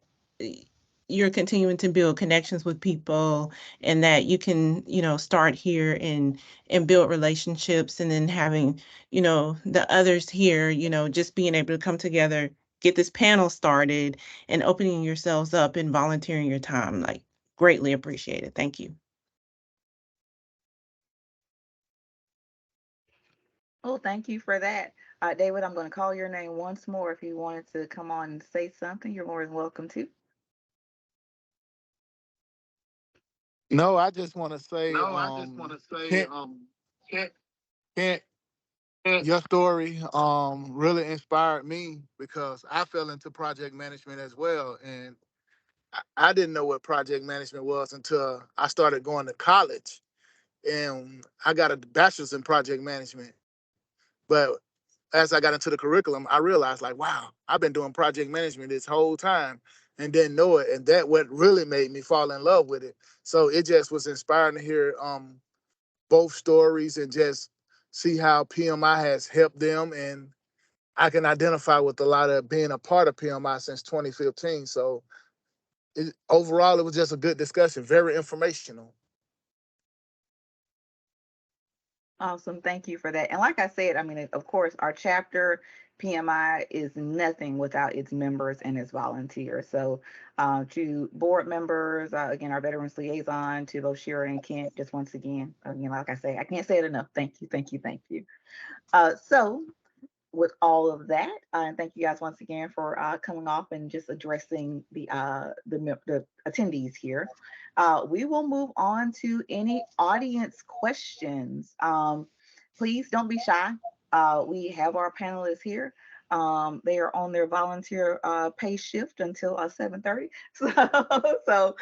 you're continuing to build connections with people, and that you can, start here and build relationships, and then having, the others here, just being able to come together, get this panel started, and opening yourselves up and volunteering your time. Like greatly appreciated. Thank you. Oh, thank you for that. David, I'm going to call your name once more. If you wanted to come on and say something, you're more than welcome to. No, I just want to say, Kent, Kent, your story really inspired me because I fell into project management as well, and I didn't know what project management was until I started going to college, and I got a bachelor's in project management. But as I got into the curriculum, I realized, like, wow, I've been doing project management this whole time and didn't know it, and that what really made me fall in love with it. So it just was inspiring to hear both stories and just see how PMI has helped them. And I can identify with a lot of being a part of PMI since 2015. So overall, it was just a good discussion, very informational. Awesome. Thank you for that. And like I said, I mean, of course, our chapter PMI is nothing without its members and its volunteers. So to board members, again, our veterans liaison, to both Shira and Kent, just once again, like I say, I can't say it enough. Thank you, thank you, thank you. So with all of that, and thank you guys once again for coming off and just addressing the attendees here. We will move on to any audience questions. Please don't be shy. We have our panelists here. They are on their volunteer pay shift until 7:30. So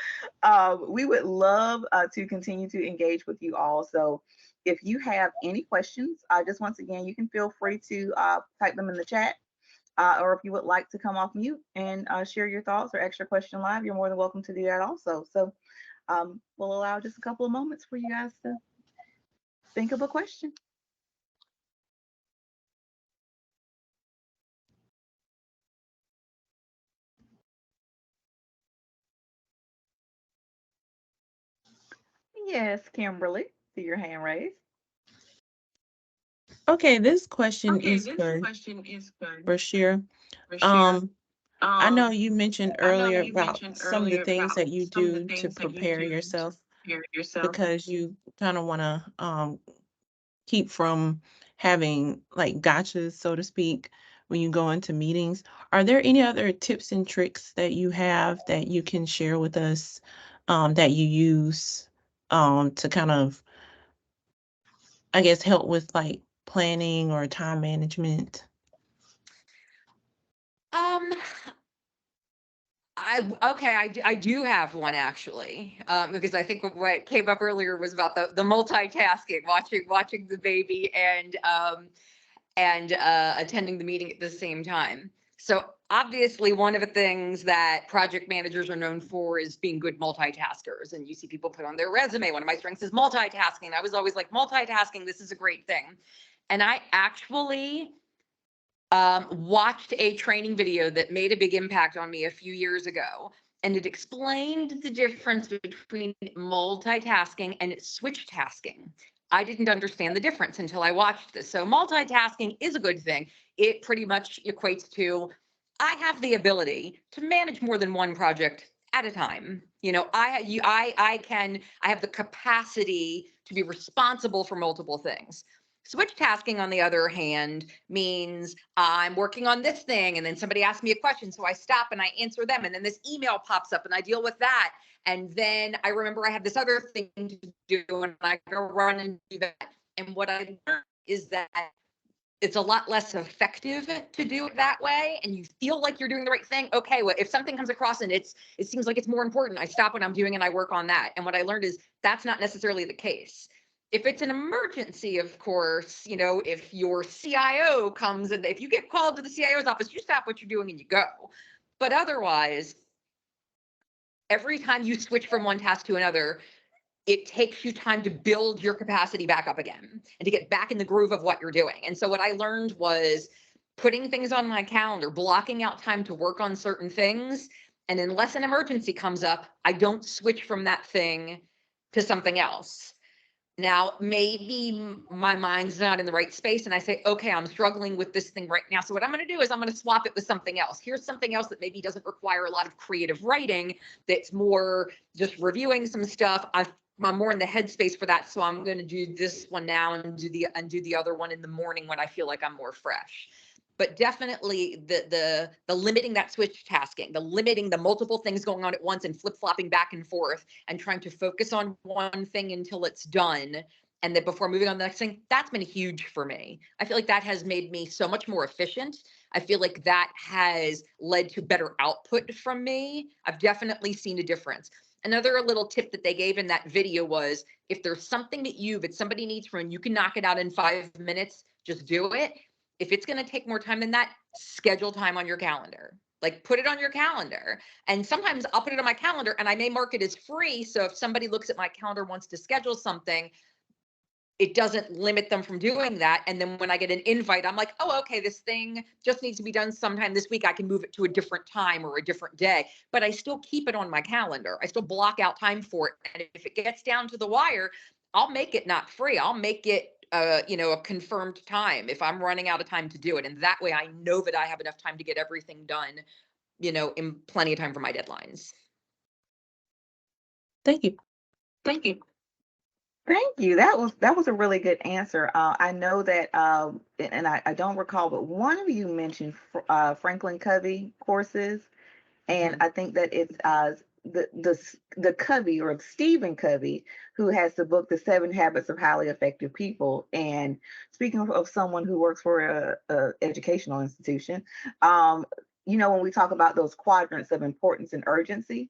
we would love to continue to engage with you all. So if you have any questions, just once again, you can feel free to type them in the chat. Or if you would like to come off mute and share your thoughts or extra question live, you're more than welcome to do that also. So we'll allow just a couple of moments for you guys to think of a question. Yes, Kimberly, see your hand raised. Okay, this question is for Bashir. I know you mentioned earlier about some of the things that you do to prepare yourself because you kind of want to keep from having like gotchas, so to speak, when you go into meetings. Are there any other tips and tricks that you have that you can share with us that you use to kind of, I guess, help with like planning or time management? I do have one actually, because I think what came up earlier was about the multitasking, watching the baby and attending the meeting at the same time. So obviously, one of the things that project managers are known for is being good multitaskers, and you see people put on their resume, one of my strengths is multitasking. I was always like, multitasking, this is a great thing. And I actually watched a training video that made a big impact on me a few years ago. And it explained the difference between multitasking and switch tasking. I didn't understand the difference until I watched this. So multitasking is a good thing. It pretty much equates to, I have the ability to manage more than one project at a time. You know, I have the capacity to be responsible for multiple things. Switch tasking, on the other hand, means I'm working on this thing and then somebody asks me a question. So I stop and I answer them. And then this email pops up and I deal with that. And then I remember I have this other thing to do and I go run and do that. And what I learned is that it's a lot less effective to do it that way. And you feel like you're doing the right thing. Okay, well, if something comes across and it seems like it's more important, I stop what I'm doing and I work on that. And what I learned is that's not necessarily the case. If it's an emergency, of course, you know, if your CIO comes and if you get called to the CIO's office, you stop what you're doing and you go. But otherwise, every time you switch from one task to another, it takes you time to build your capacity back up again and to get back in the groove of what you're doing. And so what I learned was putting things on my calendar, blocking out time to work on certain things. And unless an emergency comes up, I don't switch from that thing to something else. Now, maybe my mind's not in the right space and I say, okay, I'm struggling with this thing right now. So what I'm going to do is I'm going to swap it with something else. Here's something else that maybe doesn't require a lot of creative writing. That's more just reviewing some stuff. I'm more in the headspace for that. So I'm going to do this one now and do the other one in the morning when I feel like I'm more fresh. But definitely the limiting that switch tasking, the limiting the multiple things going on at once and flip-flopping back and forth and trying to focus on one thing until it's done. And then before moving on to the next thing, that's been huge for me. I feel like that has made me so much more efficient. I feel like that has led to better output from me. I've definitely seen a difference. Another little tip that they gave in that video was if there's something that somebody needs from you can knock it out in 5 minutes, just do it. If it's going to take more time than that, schedule time on your calendar. Like put it on your calendar. And sometimes I'll put it on my calendar and I may mark it as free. So if somebody looks at my calendar, wants to schedule something, it doesn't limit them from doing that. And then when I get an invite, I'm like, oh, okay, this thing just needs to be done sometime this week. I can move it to a different time or a different day, but I still keep it on my calendar. I still block out time for it. And if it gets down to the wire, I'll make it not free. I'll make it a confirmed time if I'm running out of time to do it. And that way I know that I have enough time to get everything done, in plenty of time for my deadlines. Thank you. Thank you. Thank you. That was a really good answer. I know that, and I don't recall, but one of you mentioned Franklin Covey courses, and I think that it's the Covey, or Stephen Covey, who has the book The 7 Habits of Highly Effective People. And speaking of someone who works for a educational institution, when we talk about those quadrants of importance and urgency,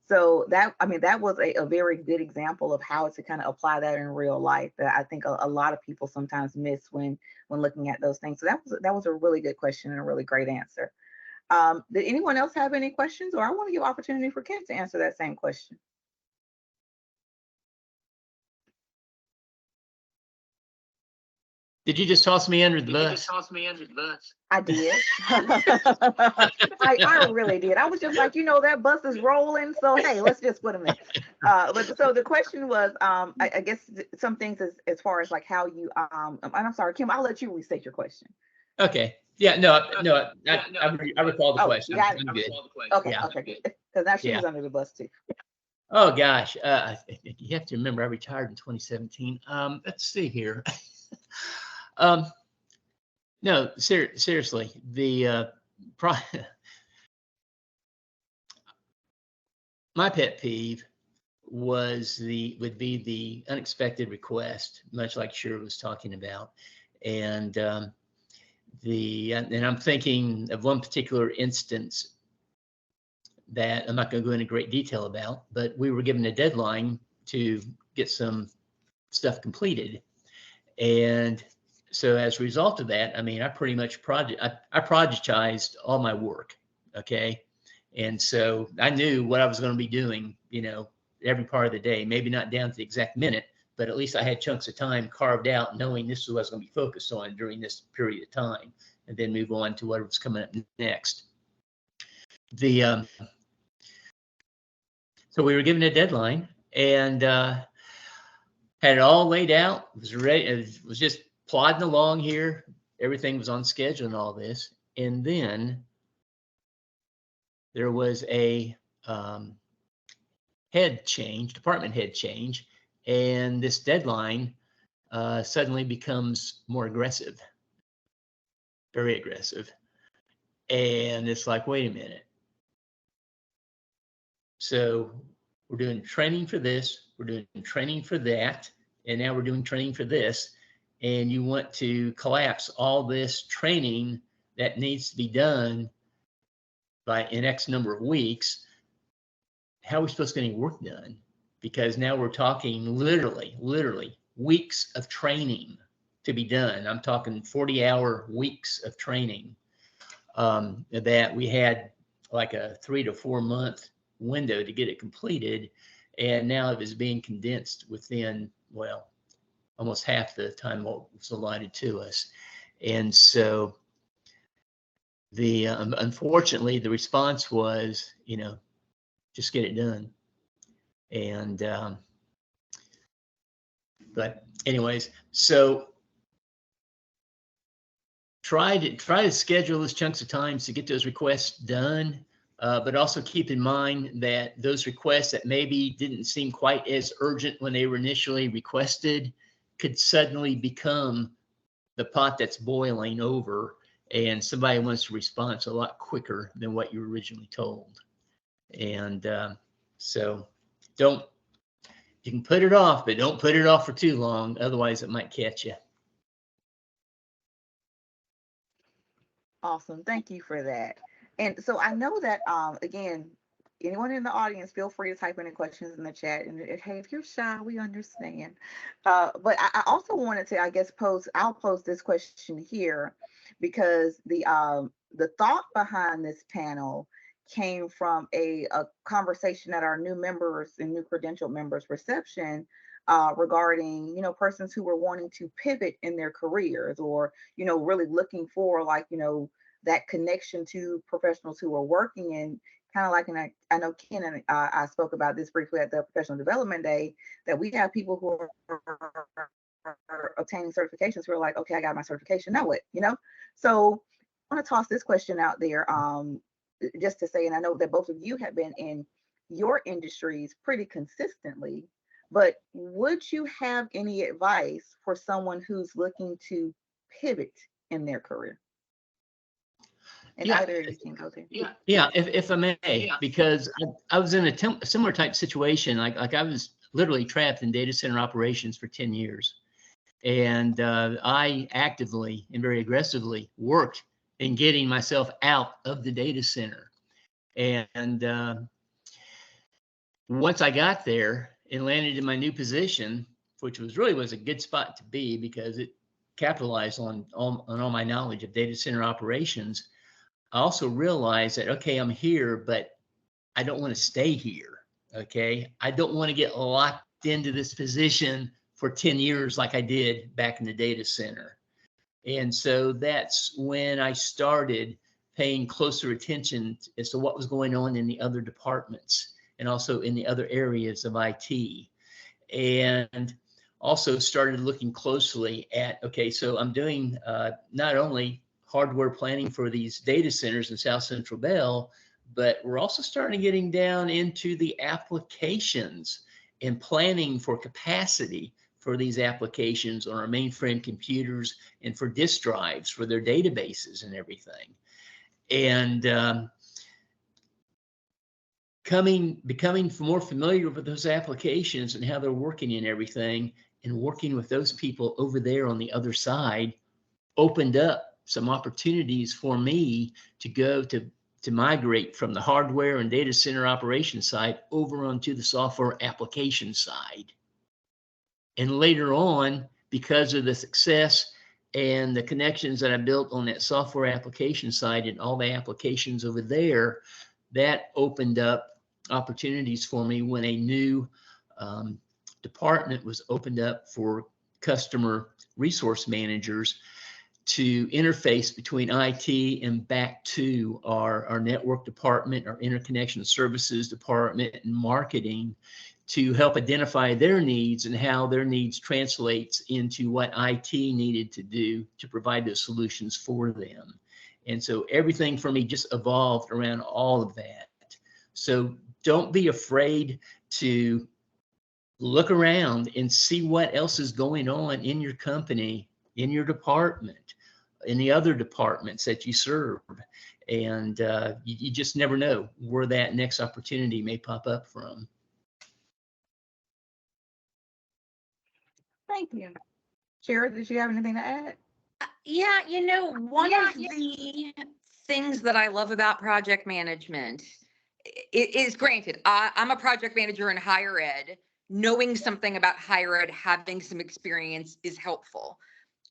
so that was a very good example of how to kind of apply that in real life, that I think a lot of people sometimes miss when looking at those things. So that was a really good question and a really great answer. Did anyone else have any questions, or I want to give opportunity for Kent to answer that same question? Did you just toss me under the bus? I did. I really did. I was just like, that bus is rolling, so hey, let's just put them in. But so the question was, I guess some things as far as like how you and I'm sorry, Kim, I'll let you restate your question. Okay. Yeah. No. I recall the question. I'm good. Okay. Yeah. Okay. Good. Because now she was under the bus too. Oh gosh, you have to remember I retired in 2017. Let's see here. No, seriously, my pet peeve would be the unexpected request, much like Shira was talking about, and I'm thinking of one particular instance that I'm not going to go into great detail about, but we were given a deadline to get some stuff completed, and so as a result of that, I pretty much I projectized all my work. Okay. And so I knew what I was going to be doing, every part of the day, maybe not down to the exact minute, but at least I had chunks of time carved out, knowing this is what I was going to be focused on during this period of time, and then move on to whatever's coming up next. So we were given a deadline, and had it all laid out. It was ready. It was just plodding along here. Everything was on schedule and all this. And then there was a department head change, and this deadline suddenly becomes more aggressive, very aggressive. And it's like, wait a minute. So we're doing training for this, we're doing training for that, and now we're doing training for this. And you want to collapse all this training that needs to be done in X number of weeks. How are we supposed to get any work done? Because now we're talking literally weeks of training to be done. I'm talking 40-hour weeks of training that we had like a 3 to 4 month window to get it completed. And now it is being condensed within, almost half the time what was allotted to us. And so unfortunately, the response was, just get it done. And, but anyways, so try to schedule those chunks of times to get those requests done. But also keep in mind that those requests that maybe didn't seem quite as urgent when they were initially requested could suddenly become the pot that's boiling over, and somebody wants to respond a lot quicker than what you were originally told. And so you can put it off, but don't put it off for too long. Otherwise it might catch you. Awesome. Thank you for that. And so I know that, again, anyone in the audience, feel free to type any questions in the chat. And hey, if you're shy, we understand. But I also wanted to, I guess, I'll pose this question here, because the thought behind this panel came from a conversation at our new members and new credentialed members reception regarding, persons who were wanting to pivot in their careers, or, really looking for that connection to professionals who are working in kind of like, and I know Ken and I spoke about this briefly at the Professional Development Day, that we have people who are obtaining certifications who are like, okay, I got my certification, now what, So I want to toss this question out there, just to say, and I know that both of you have been in your industries pretty consistently, but would you have any advice for someone who's looking to pivot in their career? And Yeah. either of you can go there. Yeah, if I may, because I was in a similar type situation. Like I was literally trapped in data center operations for 10 years. And I actively and very aggressively worked in getting myself out of the data center. And once I got there and landed in my new position, which was a good spot to be because it capitalized on all my knowledge of data center operations, I also realized that, okay, I'm here, but I don't want to stay here. Okay. I don't want to get locked into this position for 10 years like I did back in the data center. And so that's when I started paying closer attention as to what was going on in the other departments and also in the other areas of IT. And also started looking closely at, okay, so I'm doing not only hardware planning for these data centers in South Central Bell, but we're also starting getting down into the applications and planning for capacity for these applications on our mainframe computers and for disk drives for their databases and everything. And becoming more familiar with those applications and how they're working and everything, and working with those people over there on the other side opened up some opportunities for me to go to migrate from the hardware and data center operation side over onto the software application side. And later on, because of the success and the connections that I built on that software application side and all the applications over there, that opened up opportunities for me when a new department was opened up for customer resource managers to interface between IT and back to our network department, our interconnection services department, and marketing to help identify their needs and how their needs translates into what IT needed to do to provide those solutions for them. And so everything for me just evolved around all of that. So don't be afraid to look around and see what else is going on in your company, in your department, in the other departments that you serve. And you just never know where that next opportunity may pop up from. Thank you. Shara, did you have anything to add? Yeah, one of the things that I love about project management is, granted, I'm a project manager in higher ed. Knowing something about higher ed, having some experience is helpful.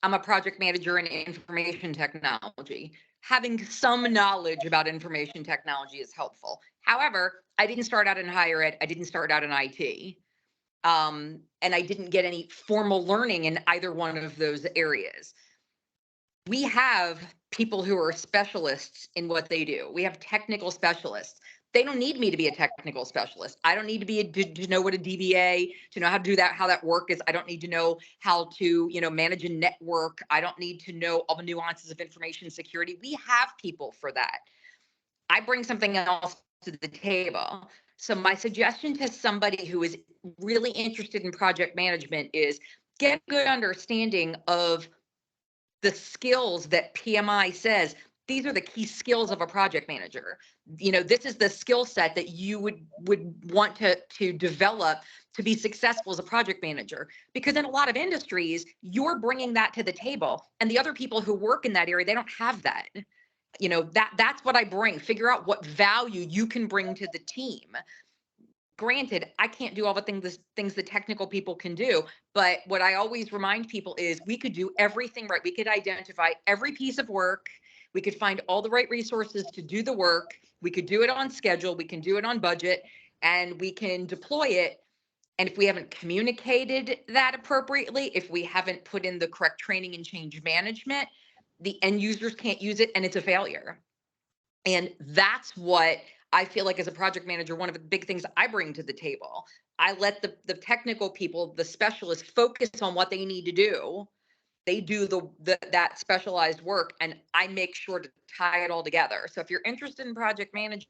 I'm a project manager in information technology. Having some knowledge about information technology is helpful. However, I didn't start out in higher ed. I didn't start out in IT. And I didn't get any formal learning in either one of those areas. We have people who are specialists in what they do. We have technical specialists. They don't need me to be a technical specialist. I don't need to be to know what a DBA, to know how to do that, how that work is. I don't need to know how to, manage a network. I don't need to know all the nuances of information security. We have people for that. I bring something else to the table. So my suggestion to somebody who is really interested in project management is get a good understanding of the skills that PMI says these are the key skills of a project manager. This is the skill set that you would want to develop to be successful as a project manager. Because in a lot of industries, you're bringing that to the table, and the other people who work in that area, they don't have that. That's what I bring. Figure out what value you can bring to the team. Granted, I can't do all the things the technical people can do, but what I always remind people is we could do everything right. We could identify every piece of work. We could find all the right resources to do the work. We could do it on schedule. We can do it on budget, and we can deploy it. And if we haven't communicated that appropriately, if we haven't put in the correct training and change management, the end users can't use it, and it's a failure. And that's what I feel like as a project manager, one of the big things I bring to the table. I let the technical people, the specialists, focus on what they need to do. They do that specialized work, and I make sure to tie it all together. So if you're interested in project management,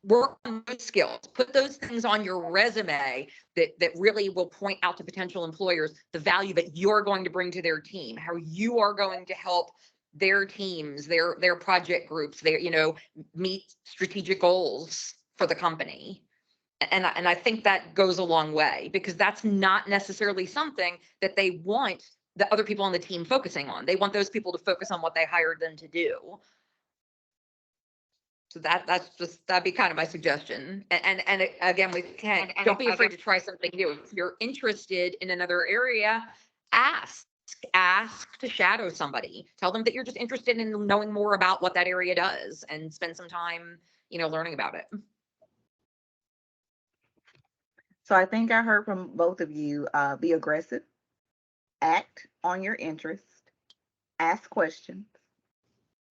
work on those skills, put those things on your resume that really will point out to potential employers the value that you're going to bring to their team, how you are going to help their teams, their project groups, their, meet strategic goals for the company. And I think that goes a long way, because that's not necessarily something that they want the other people on the team focusing on. They want those people to focus on what they hired them to do. So that'd be kind of my suggestion. And again, don't be afraid to try something new. If you're interested in another area, ask to shadow somebody. Tell them that you're just interested in knowing more about what that area does, and spend some time, learning about it. So I think I heard from both of you, be aggressive, act on your interest, ask questions,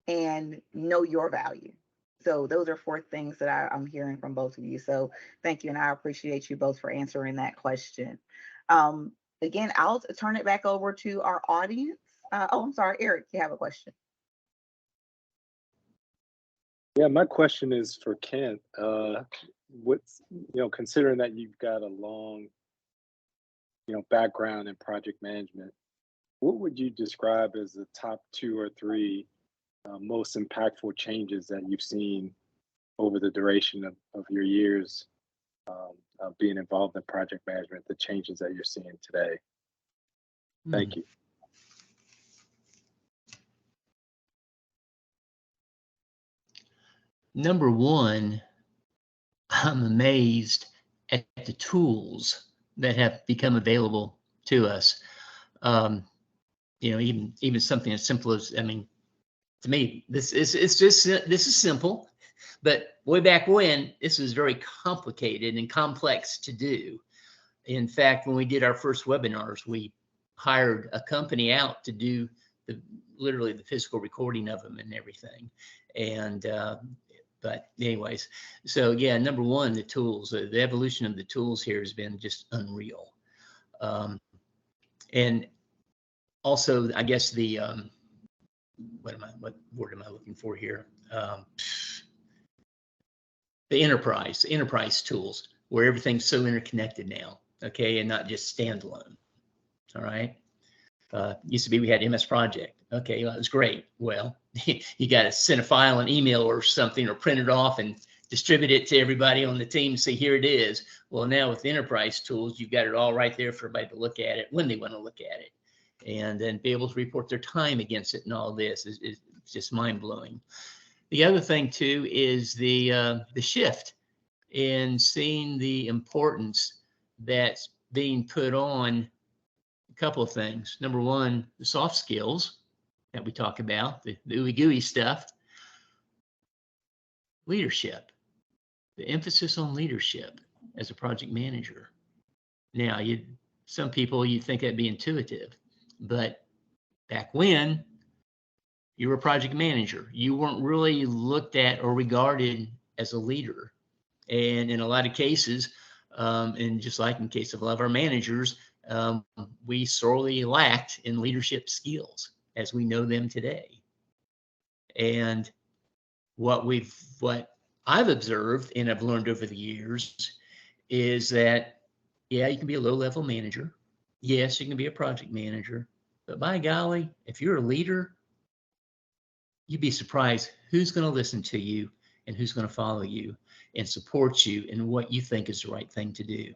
and know your value. So those are 4 things that I'm hearing from both of you. So thank you. And I appreciate you both for answering that question. Again, I'll turn it back over to our audience. I'm sorry, Eric, you have a question. Yeah, my question is for Kent. What's, considering that you've got a long, background in project management, what would you describe as the top 2 or 3 most impactful changes that you've seen over the duration of your years of being involved in project management, the changes that you're seeing today? Thank you. Number one, I'm amazed at the tools that have become available to us. Even something as simple as, to me, this is simple, but way back when, this was very complicated and complex to do. In fact, when we did our first webinars, we hired a company out to do literally the physical recording of them and everything. And but anyways, so yeah, number one, the tools, the evolution of the tools here has been just unreal. And also, I guess the what word am I looking for here? The enterprise tools, where everything's so interconnected now, okay, and not just standalone. All right. Used to be we had MS Project. Okay, well, it was great. Well, you got to send a file, an email or something, or print it off and distribute it to everybody on the team. Say, here it is. Well, now with enterprise tools, you've got it all right there for everybody to look at it when they want to look at it, and then be able to report their time against it. And all this is just mind blowing. The other thing too is the shift in seeing the importance that's being put on a couple of things. Number one, the soft skills that we talk about, the ooey gooey stuff. Leadership, the emphasis on leadership as a project manager. Now, some people, you think that'd be intuitive, but back when you were a project manager, you weren't really looked at or regarded as a leader. And in a lot of cases, and just like in the case of a lot of our managers, we sorely lacked in leadership skills as we know them today. And what I've observed and I've learned over the years is that, yeah, you can be a low-level manager. Yes, you can be a project manager. But by golly, if you're a leader, you'd be surprised who's going to listen to you and who's going to follow you and support you in what you think is the right thing to do,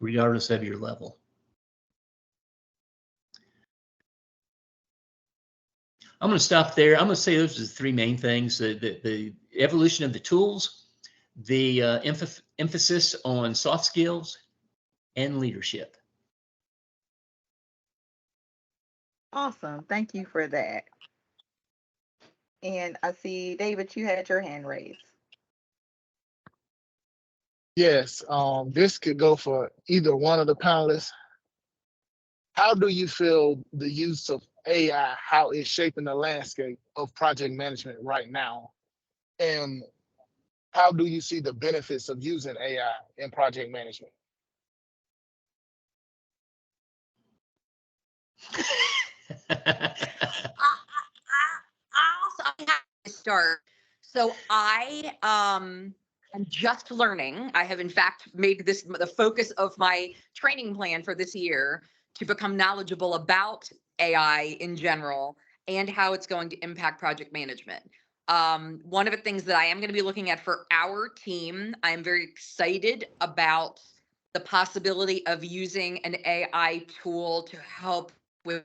regardless of your level. I'm going to stop there. I'm going to say those are the 3 main things: the evolution of the tools, the emphasis on soft skills, and leadership. Awesome. Thank you for that. And I see, David, you had your hand raised. Yes, this could go for either one of the panelists. How do you feel the use of AI, how it's shaping the landscape of project management right now? And how do you see the benefits of using AI in project management? I'm happy to start. So I am just learning. I have in fact made this the focus of my training plan for this year, to become knowledgeable about AI in general and how it's going to impact project management. One of the things that I am going to be looking at for our team, I'm very excited about the possibility of using an AI tool to help with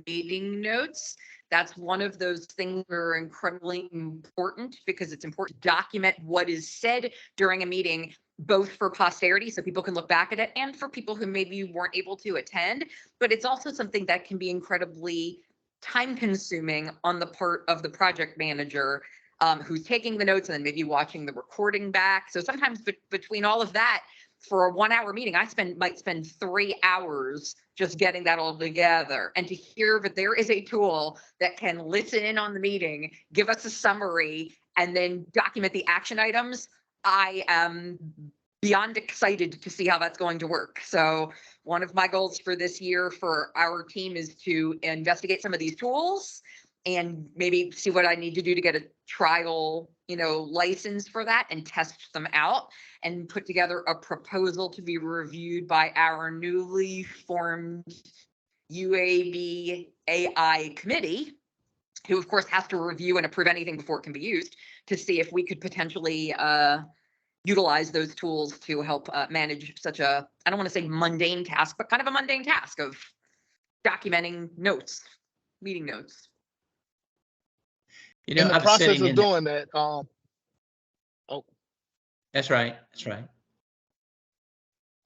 meeting notes. That's one of those things that are incredibly important because it's important to document what is said during a meeting, both for posterity, so people can look back at it, and for people who maybe weren't able to attend. But it's also something that can be incredibly time consuming on the part of the project manager, who's taking the notes and then maybe watching the recording back. So sometimes between all of that, for a 1 hour meeting, I might spend 3 hours just getting that all together. And to hear that there is a tool that can listen in on the meeting, give us a summary, and then document the action items, I am beyond excited to see how that's going to work. So one of my goals for this year for our team is to investigate some of these tools and maybe see what I need to do to get a trial, license for that and test them out and put together a proposal to be reviewed by our newly formed UAB AI committee, who of course has to review and approve anything before it can be used, to see if we could potentially utilize those tools to help manage such a, I don't want to say mundane task, but kind of a mundane task of documenting notes, meeting notes. You know, In the I was process sitting of in. doing that, That's right. That's right.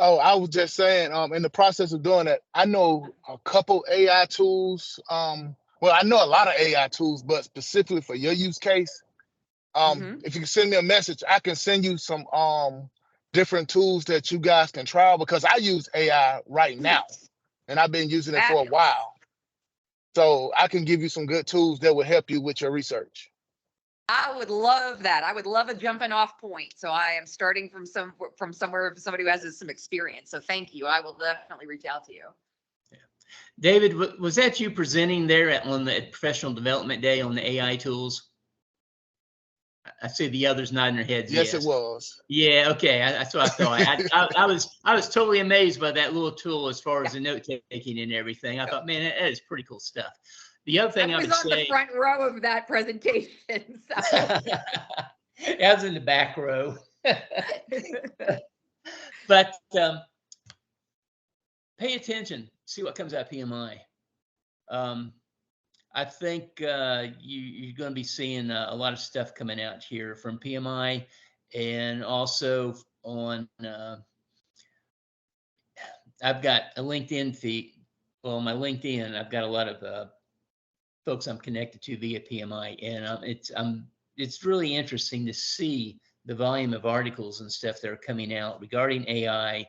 oh, I was just saying, in the process of doing that, I know a couple AI tools. Well, I know a lot of AI tools, but specifically for your use case, if you can send me a message, I can send you some different tools that you guys can trial, because I use AI right now and I've been using it for a Fabulous. while. So I can give you some good tools that will help you with your research. I would love that. I would love a jumping off point. So I am starting from somewhere, somebody who has some experience. So thank you. I will definitely reach out to you. David, was that you presenting there on the Professional Development Day on the AI tools? I see the others nodding their heads. Yes, it was. Yeah. Okay. That's what I thought. I was totally amazed by that little tool as far as the note taking and everything. I thought, man, that is pretty cool stuff. The other thing I was would on say, the front row of that presentation. So. I was in the back row. But pay attention. See what comes out of PMI. I think you're going to be seeing a lot of stuff coming out here from PMI, and also on. I've got a LinkedIn feed. Well, my LinkedIn, I've got a lot of folks I'm connected to via PMI, and it's really interesting to see the volume of articles and stuff that are coming out regarding AI,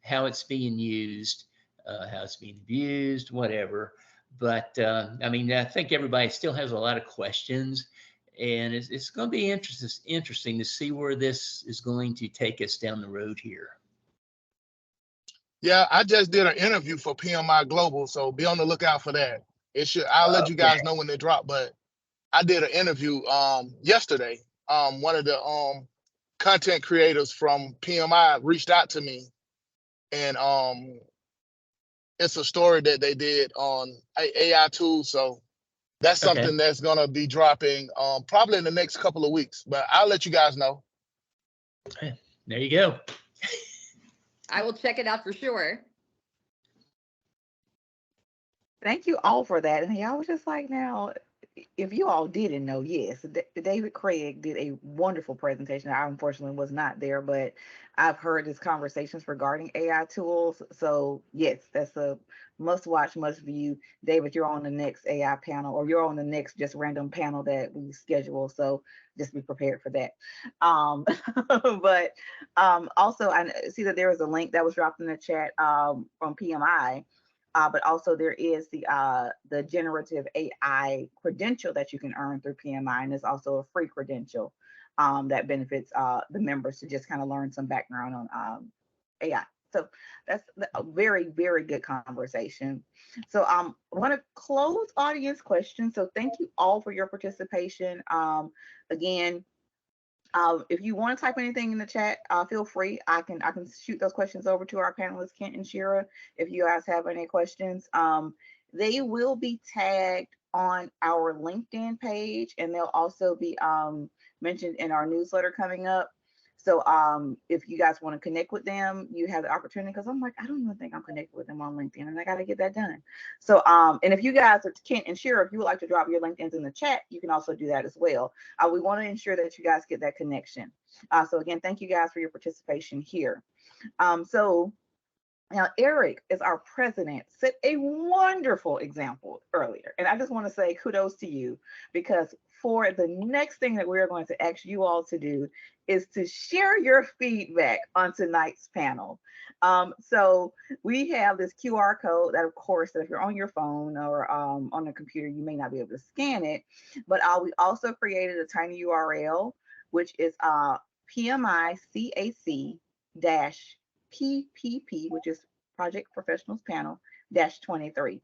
how it's being used, how it's being abused, whatever. But I mean, I think everybody still has a lot of questions, and it's going to be interesting to see where this is going to take us down the road here. Yeah, I just did an interview for PMI Global, so be on the lookout for that. I'll let you guys know when they drop, but I did an interview yesterday. One of the content creators from PMI reached out to me, and it's a story that they did on AI tools. So that's something that's gonna be dropping probably in the next couple of weeks, but I'll let you guys know. There you go. I will check it out for sure. Thank you all for that. And I was just like, now, if you all didn't know, yes, David Craig did a wonderful presentation. I unfortunately was not there, but I've heard his conversations regarding AI tools. So yes, that's a must watch, must view. David, you're on the next AI panel, or you're on the next just random panel that we schedule. So just be prepared for that. But also I see that there was a link that was dropped in the chat from PMI. But also there is the generative AI credential that you can earn through PMI, and it's also a free credential that benefits the members to just kind of learn some background on AI. So that's a very, very good conversation. So I want to close audience questions. So thank you all for your participation. Again, if you want to type anything in the chat, feel free. I can shoot those questions over to our panelists, Kent and Shira, if you guys have any questions. They will be tagged on our LinkedIn page, and they'll also be mentioned in our newsletter coming up. So if you guys want to connect with them, you have the opportunity, because I'm like, I don't even think I'm connected with them on LinkedIn, and I got to get that done. So and if you guys are Kent and Shira, if you would like to drop your LinkedIn's in the chat, you can also do that as well. We want to ensure that you guys get that connection. So again, thank you guys for your participation here. So now, Eric is our president, set a wonderful example earlier. And I just want to say kudos to you, because for the next thing that we're going to ask you all to do is to share your feedback on tonight's panel. So we have this QR code that, of course, if you're on your phone or on the computer, you may not be able to scan it. But we also created a tiny URL, which is PMICAC PPP, which is Project Professionals Panel -23.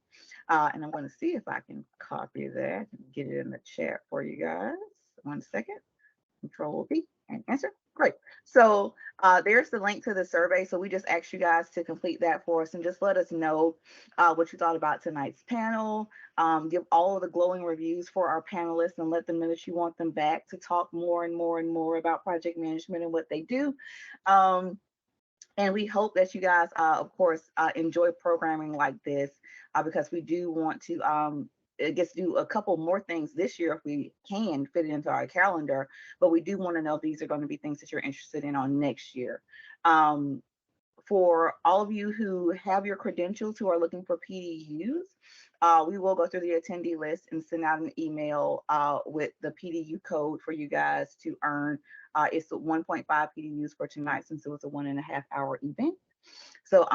And I'm going to see if I can copy that and get it in the chat for you guys. 1 second. Control V and answer. Great. So there's the link to the survey. So we just asked you guys to complete that for us and just let us know what you thought about tonight's panel. Give all of the glowing reviews for our panelists and let them know that you want them back to talk more and more and more about project management and what they do. And we hope that you guys, of course, enjoy programming like this, because we do want to, I guess, do a couple more things this year if we can fit it into our calendar. But we do want to know if these are going to be things that you're interested in on next year. For all of you who have your credentials who are looking for PDUs, we will go through the attendee list and send out an email with the PDU code for you guys to earn. It's 1.5 PDUs for tonight, since it was a 1.5 hour event. So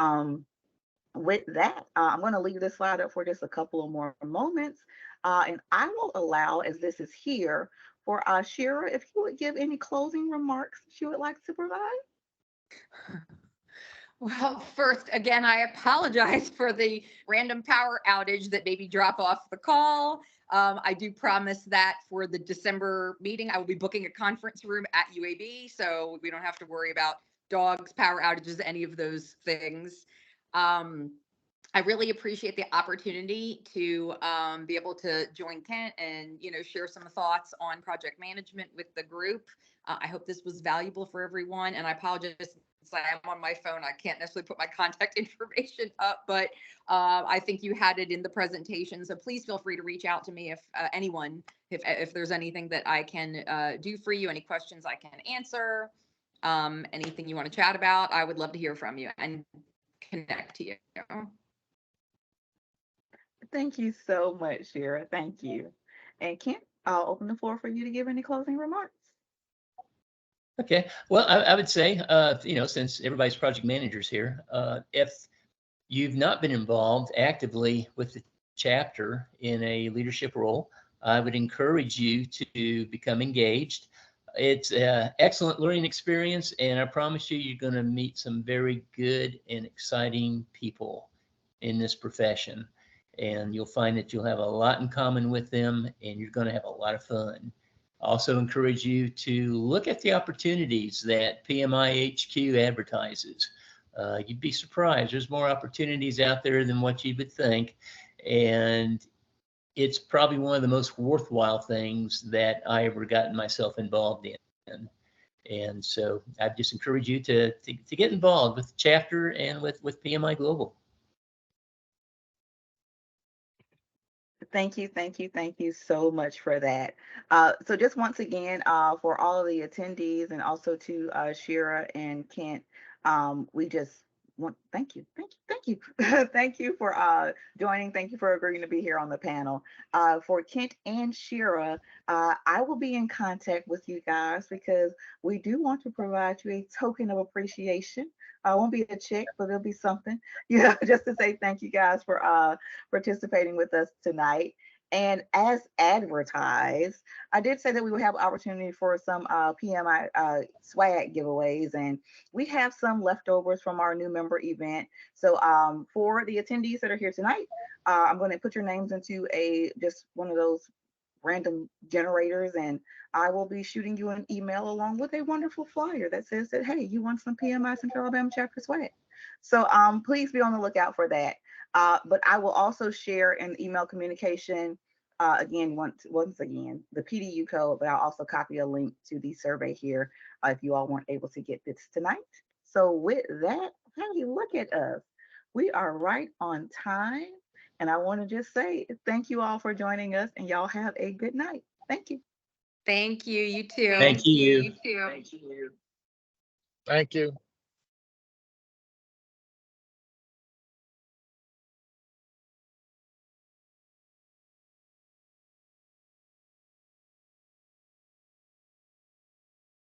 with that, I'm going to leave this slide up for just a couple of more moments. And I will allow, as this is here, for Shira, if you would give any closing remarks she would like to provide. Well, first, again, I apologize for the random power outage that made me drop off the call. I do promise that for the December meeting, I will be booking a conference room at UAB, so we don't have to worry about dogs, power outages, any of those things. I really appreciate the opportunity to be able to join Kent and, share some thoughts on project management with the group. I hope this was valuable for everyone, and I apologize. I'm on my phone, I can't necessarily put my contact information up, but I think you had it in the presentation. So please feel free to reach out to me if anyone, if there's anything that I can do for you, any questions I can answer, anything you want to chat about. I would love to hear from you and connect to you. Thank you so much, Shira. Thank you. And Kent, I'll open the floor for you to give any closing remarks. Okay, well, I would say, since everybody's project managers here, if you've not been involved actively with the chapter in a leadership role, I would encourage you to become engaged. It's an excellent learning experience, and I promise you, you're going to meet some very good and exciting people in this profession. And you'll find that you'll have a lot in common with them, and you're going to have a lot of fun. Also encourage you to look at the opportunities that PMIHQ advertises. You'd be surprised. There's more opportunities out there than what you would think. And it's probably one of the most worthwhile things that I ever gotten myself involved in. And so I just encourage you to get involved with the chapter and with PMI Global. Thank you so much for that. So just once again, for all of the attendees and also to Shira and Kent, we just want thank you thank you for joining. Thank you for agreeing to be here on the panel. For Kent and Shira, I will be in contact with you guys because we do want to provide you a token of appreciation. It won't be a check, but it'll be something, just to say thank you guys for participating with us tonight. And as advertised, I did say that we would have opportunity for some PMI swag giveaways, and we have some leftovers from our new member event. So for the attendees that are here tonight, I'm going to put your names into just one of those random generators, and I will be shooting you an email along with a wonderful flyer that says that, hey, you want some PMI Central Alabama chapter swag. So please be on the lookout for that. But I will also share in email communication Again, once again, the PDU code, but I'll also copy a link to the survey here if you all weren't able to get this tonight. So with that, hey, look at us. We are right on time. And I want to just say thank you all for joining us, and y'all have a good night. Thank you. Thank you. You too. Thank you. Thank you.